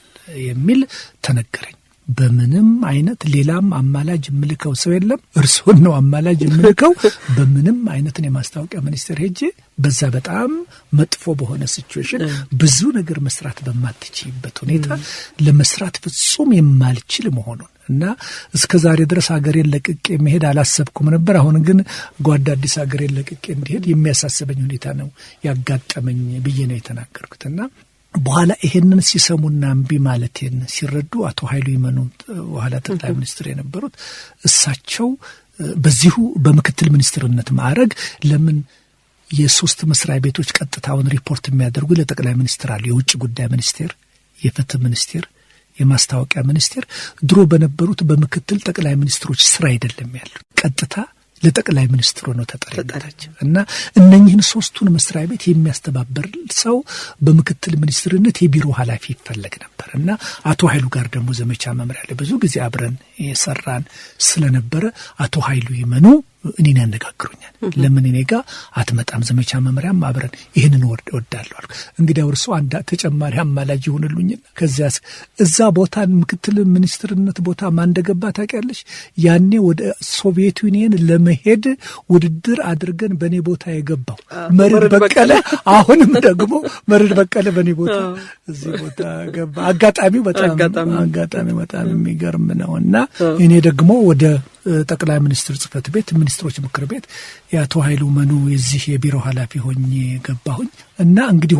የሚል ተነገረኝ። በምንም አይነት ሌላም አማላጅ ምልከው ሰው የለም፣ እርሱን ነው አማላጅ ምልከው። በምንም አይነት ነው ማስታወቂያ ሚኒስቴር ሄጄ በዛ በጣም መጥፎ በሆነ ሲቹዌሽን ብዙ ነገር መስራት በማትችይበት ሁኔታ ለመስራት ፍጹም የማልችል መሆኑን እና እስከዛሬ ድረስ ሀገሬን ለቅቄ መሄድ አላሰብኩም ነበር። አሁን ግን ጓድ አዲስ ሀገሬን ለቅቄ እንዲሄድ የሚያሳስበኝ ሁኔታ ነው ያጋጠመኝ ብዬ ነው የተናገርኩትና በኋላ ይሄንን ሲሰሙና እምቢ ማለቴን ሲረዱ አቶ ኃይሉ ይመኑ በኋላ ጠቅላይ ሚኒስትር የነበሩት እሳቸው በዚሁ በምክትል ሚኒስትርነት ማዕረግ ለምን የሶስት መስሪያ ቤቶች ቀጥታውን ሪፖርት የሚያደርጉ ለጠቅላይ ሚኒስትር አሉ። የውጭ ጉዳይ ሚኒስቴር፣ የፍትህ ሚኒስቴር፣ የማስታወቂያ ሚኒስቴር ድሮ በነበሩት በምክትል ጠቅላይ ሚኒስትሮች ስራ አይደለም ያለው፣ ቀጥታ ለጠቅላይ ሚኒስትሩ ነው ተጠሪነታቸው እና እነኚህን ሶስቱን መስሪያ ቤት የሚያስተባብር ሰው በምክትል ሚኒስትርነት የቢሮ ኃላፊ ይፈለግ ነበር እና አቶ ኃይሉ ጋር ደግሞ ዘመቻ መምሪያ ላይ ብዙ ጊዜ አብረን የሰራን ስለነበረ አቶ ኃይሉ ይመኑ እኔን ያነጋግሩኛል። ለምን እኔ ጋር አትመጣም ዘመቻ መምሪያም አብረን ይሄንን ወርዳለሁ አልኩ። እንግዲህ እርሱ አንድ ተጨማሪ አማላጅ ይሆንልኝና ከዚያስ እዛ ቦታ ምክትል ሚኒስትርነት ቦታ ማን እንደገባ ታውቂያለሽ? ያኔ ወደ ሶቪየት ዩኒየን ለመሄድ ውድድር አድርገን በኔ ቦታ የገባው መርድ በቀለ፣ አሁንም ደግሞ መርድ በቀለ በኔ ቦታ እዚህ ቦታ ገባ። አጋጣሚው በጣም የሚገርም ነውና እኔ ደግሞ ወደ ጠቅላይ ሚኒስትር ጽህፈት ቤት ሚኒስትሮች ምክር ቤት የአቶ ኃይሉ መኑ የዚህ የቢሮ ኃላፊ ሆኜ ገባሁኝ እና እንግዲህ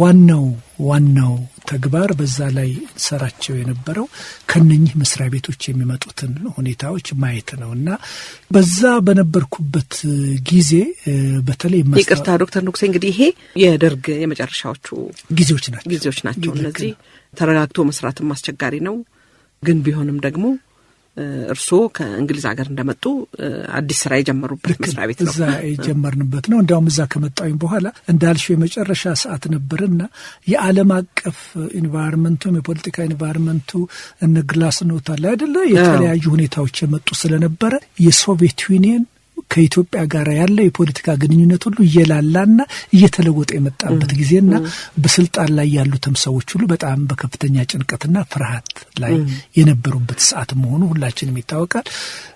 ዋናው ተግባር በዛ ላይ ሰራቸው የነበረው ከነኚህ መስሪያ ቤቶች የሚመጡትን ሁኔታዎች ማየት ነውና በዛ በነበርኩበት ጊዜ በተለይ ይቅርታ ዶክተር ንጉሴ እንግዲህ ይሄ የደርግ የመጨረሻዎቹ ጊዜዎች ናቸው። እነዚህ ተረጋግቶ መስራትም አስቸጋሪ ነው። ግን ቢሆንም ደግሞ እርስዎ ከእንግሊዝ ሀገር እንደመጡ አዲስ ስራ የጀመሩበት መስሪያ ቤት ነው። እዛ የጀመርንበት ነው። እንዲያውም እዛ ከመጣሁኝ በኋላ እንዳልሽው የመጨረሻ ሰዓት ነበርና የዓለም አቀፍ ኢንቫይሮንመንቱም የፖለቲካ ኢንቫይሮንመንቱ እነ ግላስኖት አለ አይደለ የተለያዩ ሁኔታዎች የመጡ ስለነበረ የሶቪየት ዩኒየን ከኢትዮጵያ ጋር ያለ የፖለቲካ ግንኙነት ሁሉ እየላላና እየተለወጠ የመጣበት ጊዜና በስልጣን ላይ ያሉትም ሰዎች ሁሉ በጣም በከፍተኛ ጭንቀትና ፍርሃት ላይ የነበሩበት ሰዓት መሆኑ ሁላችንም ይታወቃል።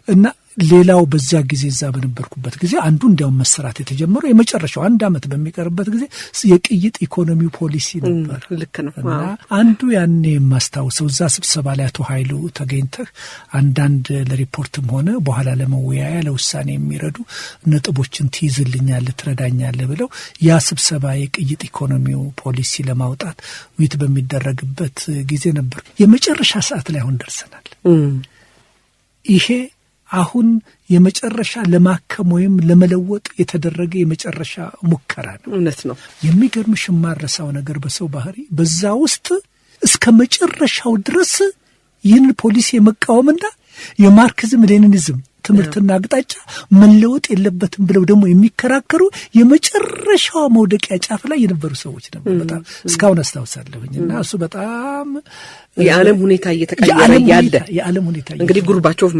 እና ሌላው በዛ ጊዜ እዛ በነበርኩበት ጊዜ አንዱ እንዲያውም መሰራት የተጀመረው የመጨረሻው አንድ አመት በሚቀርበት ጊዜ የቅይጥ ኢኮኖሚው ፖሊሲ ነበር። ልክ ነው። እና አንዱ ያኔ ማስታወሰው እዛ ስብሰባ ላይ አቶ ኃይሉ ተገኝተህ አንዳንድ ለሪፖርትም ሆነ በኋላ ለመወያያ ለውሳኔ የሚረዱ ነጥቦችን ትይዝልኛለህ ትረዳኛለህ ብለው ያ ስብሰባ የቅይጥ ኢኮኖሚው ፖሊሲ ለማውጣት ውይይት በሚደረግበት ጊዜ ነበር። የመጨረሻ ሰዓት ላይ አሁን ደርሰናል። ይሄ አሁን የመጨረሻ ለማከም ወይም ለመለወጥ የተደረገ የመጨረሻ ሙከራ ነው። እውነት ነው። የሚገርምሽ የማረሳው ነገር በሰው ባህሪ በዛ ውስጥ እስከ መጨረሻው ድረስ ይህን ፖሊሲ የመቃወምና የማርክሲዝም ሌኒኒዝም ትምህርትና አቅጣጫ መለወጥ የለበትም ብለው ደግሞ የሚከራከሩ የመጨረሻው መውደቂያ ጫፍ ላይ የነበሩ ሰዎች ነበር። በጣም እስካሁን አስታውሳለሁኝና እሱ በጣም የዓለም ሁኔታ እየተቀየረ ያለ የዓለም ሁኔታ እንግዲህ ጎርባቾቭ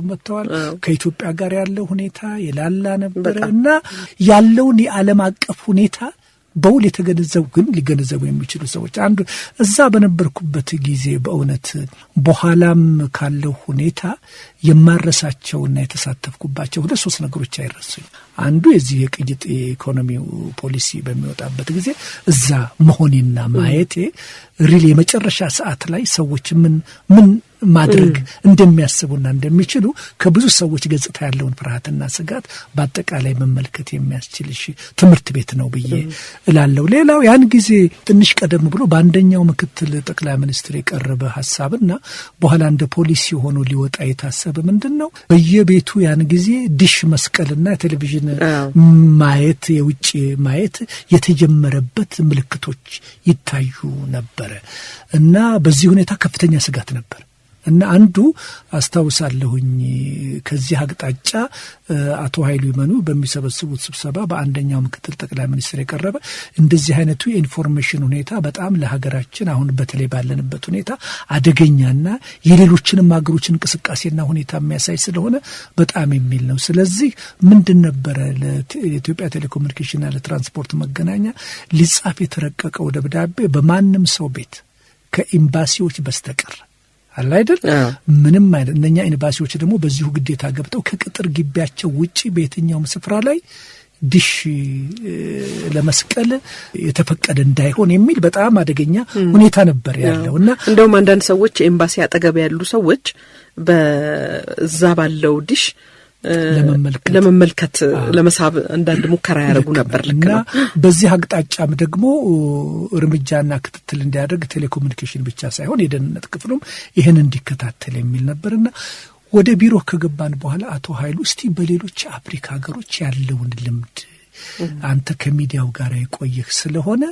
መጥተዋል። ከኢትዮጵያ ጋር ያለው ሁኔታ የላላ ነበርና ያለውን የዓለም አቀፍ ሁኔታ በውል የተገነዘቡ ግን ሊገነዘቡ የሚችሉ ሰዎች አንዱ እዛ በነበርኩበት ጊዜ በእውነት በኋላም ካለው ሁኔታ የማረሳቸውና የተሳተፍኩባቸው ሁለት ሶስት ነገሮች አይረሱኝ። አንዱ የዚህ የቅይጥ ኢኮኖሚው ፖሊሲ በሚወጣበት ጊዜ እዛ መሆኔና ማየቴ ሪል የመጨረሻ ሰዓት ላይ ሰዎች ምን ማድረግ እንደሚያስቡና እንደሚችሉ ከብዙ ሰዎች ገጽታ ያለውን ፍርሃትና ስጋት በአጠቃላይ መመልከት የሚያስችልሽ ትምህርት ቤት ነው ብዬ እላለሁ። ሌላው ያን ጊዜ ትንሽ ቀደም ብሎ በአንደኛው ምክትል ጠቅላይ ሚኒስትር የቀረበ ሐሳብና በኋላ እንደ ፖሊሲ ሆኖ ሊወጣ የታሰበ ምንድነው በየቤቱ ያን ጊዜ ዲሽ መስቀልና ቴሌቪዥን ማየት የውጭ ማየት የተጀመረበት ምልክቶች ይታዩ ነበር እና በዚህ ሁኔታ ከፍተኛ ስጋት ነበር። እና አንዱ አስታውሳለሁኝ ከዚህ አቅጣጫ አቶ ኃይሉ ይመኑ በሚሰበስቡት ስብሰባ በአንደኛው ምክትል ጠቅላይ ሚኒስትር የቀረበ እንደዚህ አይነቱ የኢንፎርሜሽን ሁኔታ በጣም ለሀገራችን አሁን በተለይ ባለንበት ሁኔታ አደገኛና የሌሎችንም ሀገሮች እንቅስቃሴና ሁኔታ የሚያሳይ ስለሆነ በጣም የሚል ነው። ስለዚህ ምንድን ነበረ ለኢትዮጵያ ቴሌኮሙኒኬሽንና ለትራንስፖርት መገናኛ ሊጻፍ የተረቀቀው ደብዳቤ በማንም ሰው ቤት ከኤምባሲዎች በስተቀር አለ አይደል ምንም አይደል። እነኛ ኤምባሲዎች ደግሞ በዚሁ ግዴታ ገብተው ከቅጥር ግቢያቸው ውጪ በየትኛውም ስፍራ ላይ ዲሽ ለመስቀል የተፈቀደ እንዳይሆን የሚል በጣም አደገኛ ሁኔታ ነበር ያለውና እንደውም አንዳንድ ሰዎች ኤምባሲ አጠገብ ያሉ ሰዎች በዛ ባለው ዲሽ ለመመልከት ለመሳብ አንዳንድ ሙከራ ያደርጉ ነበር። ልክ ነው። በዚህ አቅጣጫም ደግሞ እርምጃና ክትትል እንዲያደርግ ቴሌኮሙኒኬሽን ብቻ ሳይሆን የደህንነት ክፍሉም ይሄን እንዲከታተል የሚል ነበርና ወደ ቢሮ ከገባን በኋላ አቶ ኃይሉ እስቲ በሌሎች አፍሪካ ሀገሮች ያለውን ልምድ አንተ ከሚዲያው ጋር የቆየህ ስለሆነ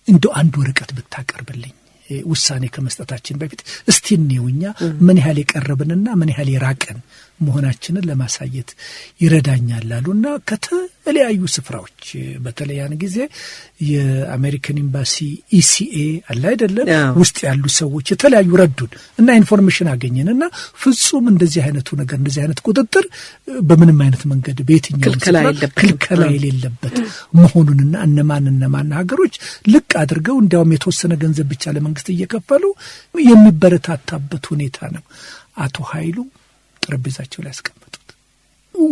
እንደው አንድ ወረቀት ብታቀርብልኝ ውሳኔ ከመስጠታችን በፊት እስቲ እንየውኛ ምን ያህል የቀረብንና ምን ያህል የራቀን መሆናችንን ለማሳየት ይረዳኛል አሉና ከተለያዩ ስፍራዎች በተለይ ያን ጊዜ የአሜሪካን ኤምባሲ ኢሲኤ አለ አይደለም ውስጥ ያሉ ሰዎች የተለያዩ ረዱን እና ኢንፎርሜሽን አገኘንና ፍጹም እንደዚህ አይነቱ ነገር እንደዚህ አይነት ቁጥጥር በምንም አይነት መንገድ በየትኛው ክልከላ የሌለበት መሆኑንና እነማን ሀገሮች ልቅ አድርገው እንዲያውም የተወሰነ ገንዘብ ብቻ ለመንግስት እየከፈሉ የሚበረታታበት ሁኔታ ነው። አቶ ኃይሉ ጠረጴዛቸው ላይ ያስቀመጡት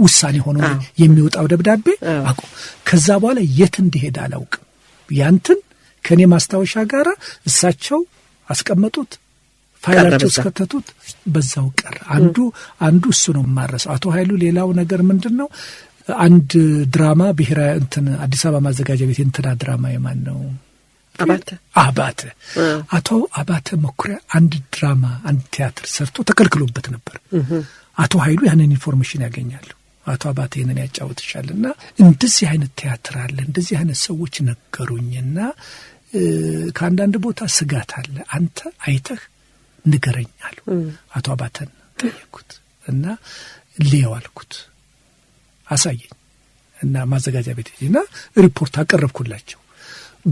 ውሳኔ ሆኖ የሚወጣው ደብዳቤ አቆ ከዛ በኋላ የት እንዲሄድ አላውቅም። ያንተን ከኔ ማስታወሻ ጋራ እሳቸው አስቀመጡት ፋይላቸው ስከተቱት በዛው ቀር አንዱ እሱ ነው ማረሰው። አቶ ኃይሉ ሌላው ነገር ምንድነው አንድ ድራማ ብሔራዊ አዲስ አበባ ማዘጋጃ ቤት ድራማ የማን ነው አባተ አቶ አባተ መኩሪያ አንድ ድራማ አንድ ቲያትር ሰርቶ ተከልክሎበት ነበር። አቶ ኃይሉ ያንን ኢንፎርሜሽን ያገኛሉ። አቶ አባተ የነን ያጫውትሻልና እንደዚህ አይነት ቲያትር አለ እንደዚህ አይነት ሰዎች ነገሩኝና ከአንዳንድ ቦታ ስጋት አለ አንተ አይተህ ንገረኝ አሉ። አቶ አባተን ጠየቁት እና ሊያዋልኩት አሳየኝ እና ማዘጋጃ ቤት ሄድና ሪፖርት አቀረብኩላቸው።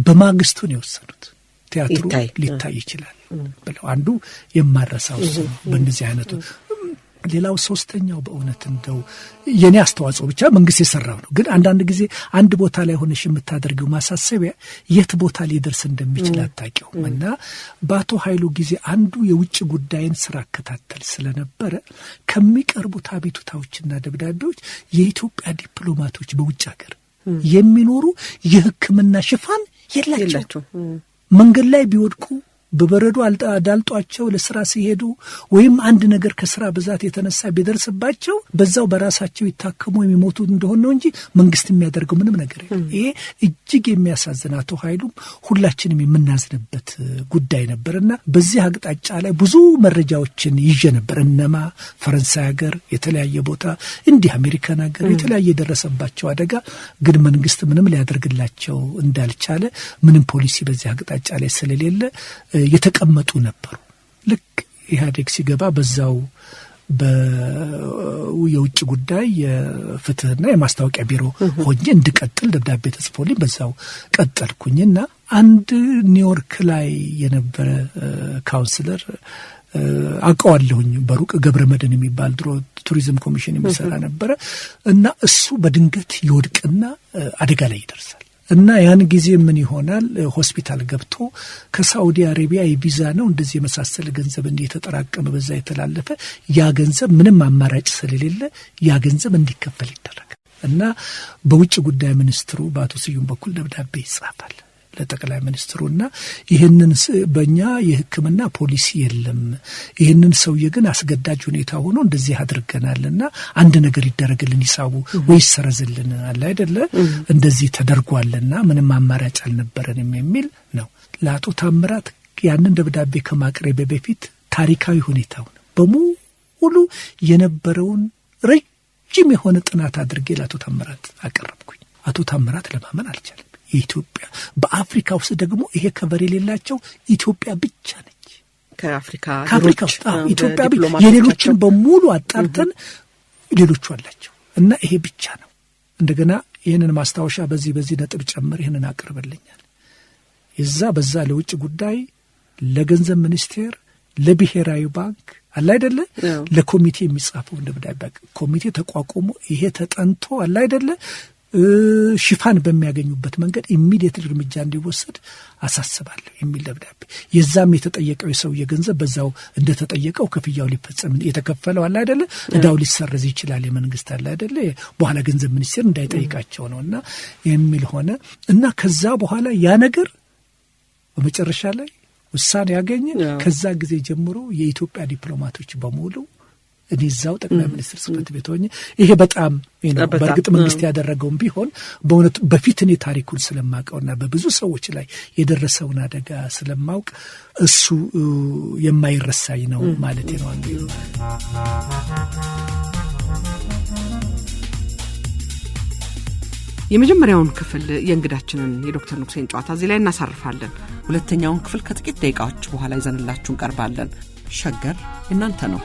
በማግስቱ ነው የወሰኑት ቲያትሩ ሊታይ ይችላል ብለው አንዱ የማረሳው ነው በእንደዚህ አይነቱ። ሌላው ሶስተኛው በእውነት እንደው የኔ አስተዋጽኦ ብቻ መንግስት የሰራው ነው። ግን አንዳንድ ጊዜ አንድ ቦታ ላይ ሆነሽ የምታደርገው ማሳሰቢያ የት ቦታ ሊደርስ እንደሚችል አታውቂውም እና በአቶ ኃይሉ ጊዜ አንዱ የውጭ ጉዳይን ስራ ከታተል ስለነበረ ከሚቀርቡት አቤቱታዎችና ደብዳቤዎች የኢትዮጵያ ዲፕሎማቶች በውጭ ሀገር የሚኖሩ የሕክምና ሽፋን የላቸው መንገድ ላይ ቢወድቁ በበረዶ አዳልጧቸው ለስራ ሲሄዱ ወይም አንድ ነገር ከስራ ብዛት የተነሳ ቢደርስባቸው በዛው በራሳቸው ይታከሙ የሚሞቱ እንደሆነ ነው እንጂ መንግስት የሚያደርገው ምንም ነገር የለም። ይሄ እጅግ የሚያሳዝን አቶ ኃይሉም ሁላችንም የምናዝንበት ጉዳይ ነበርና በዚህ አቅጣጫ ላይ ብዙ መረጃዎችን ይዤ ነበር። እነማ ፈረንሳይ ሀገር የተለያየ ቦታ እንዲህ አሜሪካን ሀገር የተለያየ ደረሰባቸው አደጋ ግን መንግስት ምንም ሊያደርግላቸው እንዳልቻለ ምንም ፖሊሲ በዚህ አቅጣጫ ላይ ስለሌለ የተቀመጡ ነበሩ። ልክ ኢህአዴግ ሲገባ በዛው የውጭ ጉዳይ የፍትህና የማስታወቂያ ቢሮ ሆኜ እንድቀጥል ደብዳቤ ተጽፎልኝ በዛው ቀጠልኩኝና አንድ ኒውዮርክ ላይ የነበረ ካውንስለር አውቀዋለሁኝ በሩቅ ገብረመድህን የሚባል ድሮ ቱሪዝም ኮሚሽን የሚሰራ ነበረ እና እሱ በድንገት ይወድቅና አደጋ ላይ ይደርሳል እና ያን ጊዜ ምን ይሆናል ሆስፒታል ገብቶ ከሳውዲ አረቢያ የቪዛ ነው እንደዚህ የመሳሰለ ገንዘብ እንዲተጠራቀመ በዛ የተላለፈ ያ ገንዘብ ምንም አማራጭ ስለሌለ ያ ገንዘብ እንዲከፈል ይደረጋል እና በውጭ ጉዳይ ሚኒስትሩ በአቶ ስዩም በኩል ደብዳቤ ይጻፋል ለጠቅላይ ሚኒስትሩና ይሄንን በእኛ የሕክምና ፖሊሲ የለም ይሄንን ሰውዬ ግን አስገዳጅ ሁኔታ ሆኖ እንደዚህ አድርገናልና አንድ ነገር ይደረግልን ይሳቡ ወይስ ሰረዝልን አለ አይደለ እንደዚህ ተደርጓልና ምንም አማራጭ አልነበረንም የሚል ነው። ለአቶ ታምራት ያንን ደብዳቤ ከማቅረቤ በፊት ታሪካዊ ሁኔታውን በሙሉ የነበረውን ረጅም የሆነ ጥናት አድርጌ ለአቶ ታምራት አቀረብኩኝ። አቶ ታምራት ለማመን አልቻለም። ኢትዮጵያ በአፍሪካ ውስጥ ደግሞ ይሄ ከቨር የሌላቸው ኢትዮጵያ ብቻ ነች ከአፍሪካ ውስጥ ኢትዮጵያ የሌሎችን በሙሉ አጣርተን ሌሎቹ አላቸው እና ይሄ ብቻ ነው። እንደገና ይሄንን ማስታወሻ በዚህ ነጥብ ጨምር ይሄንን አቅርብልኛል። በዛ ለውጭ ጉዳይ ለገንዘብ ሚኒስቴር ለብሔራዊ ባንክ አለ አይደለ ለኮሚቴ የሚጻፈው ደብዳቤ ኮሚቴ ተቋቁሞ ይሄ ተጠንቶ አለ አይደለ ሽፋን በሚያገኙበት መንገድ ኢሚዲየትሊ እርምጃ እንዲወሰድ አሳስባለሁ የሚል ደብዳቤ የዛም የተጠየቀው የሰው የገንዘብ በዛው እንደተጠየቀው ክፍያው ሊፈጸም የተከፈለው አለ አይደለ እዳው ሊሰረዝ ይችላል የመንግስት አለ አይደለ በኋላ ገንዘብ ሚኒስቴር እንዳይጠይቃቸው ነውና የሚል ሆነ እና ከዛ በኋላ ያ ነገር በመጨረሻ ላይ ውሳኔ ያገኘ ከዛ ጊዜ ጀምሮ የኢትዮጵያ ዲፕሎማቶች በሙሉ እዛው ጠቅላይ ሚኒስትር ጽሕፈት ቤት ሆኜ ይሄ በጣም በርግጥ መንግስት ያደረገውም ቢሆን በእውነት በፊት እኔ ታሪኩን ስለማውቀውና በብዙ ሰዎች ላይ የደረሰውን አደጋ ስለማውቅ እሱ የማይረሳኝ ነው ማለት ነው። የመጀመሪያውን ክፍል የእንግዳችንን የዶክተር ንጉሴን ጨዋታ እዚህ ላይ እናሳርፋለን። ሁለተኛውን ክፍል ከጥቂት ደቂቃዎች በኋላ ይዘንላችሁ እንቀርባለን። ሸገር እናንተ ነው።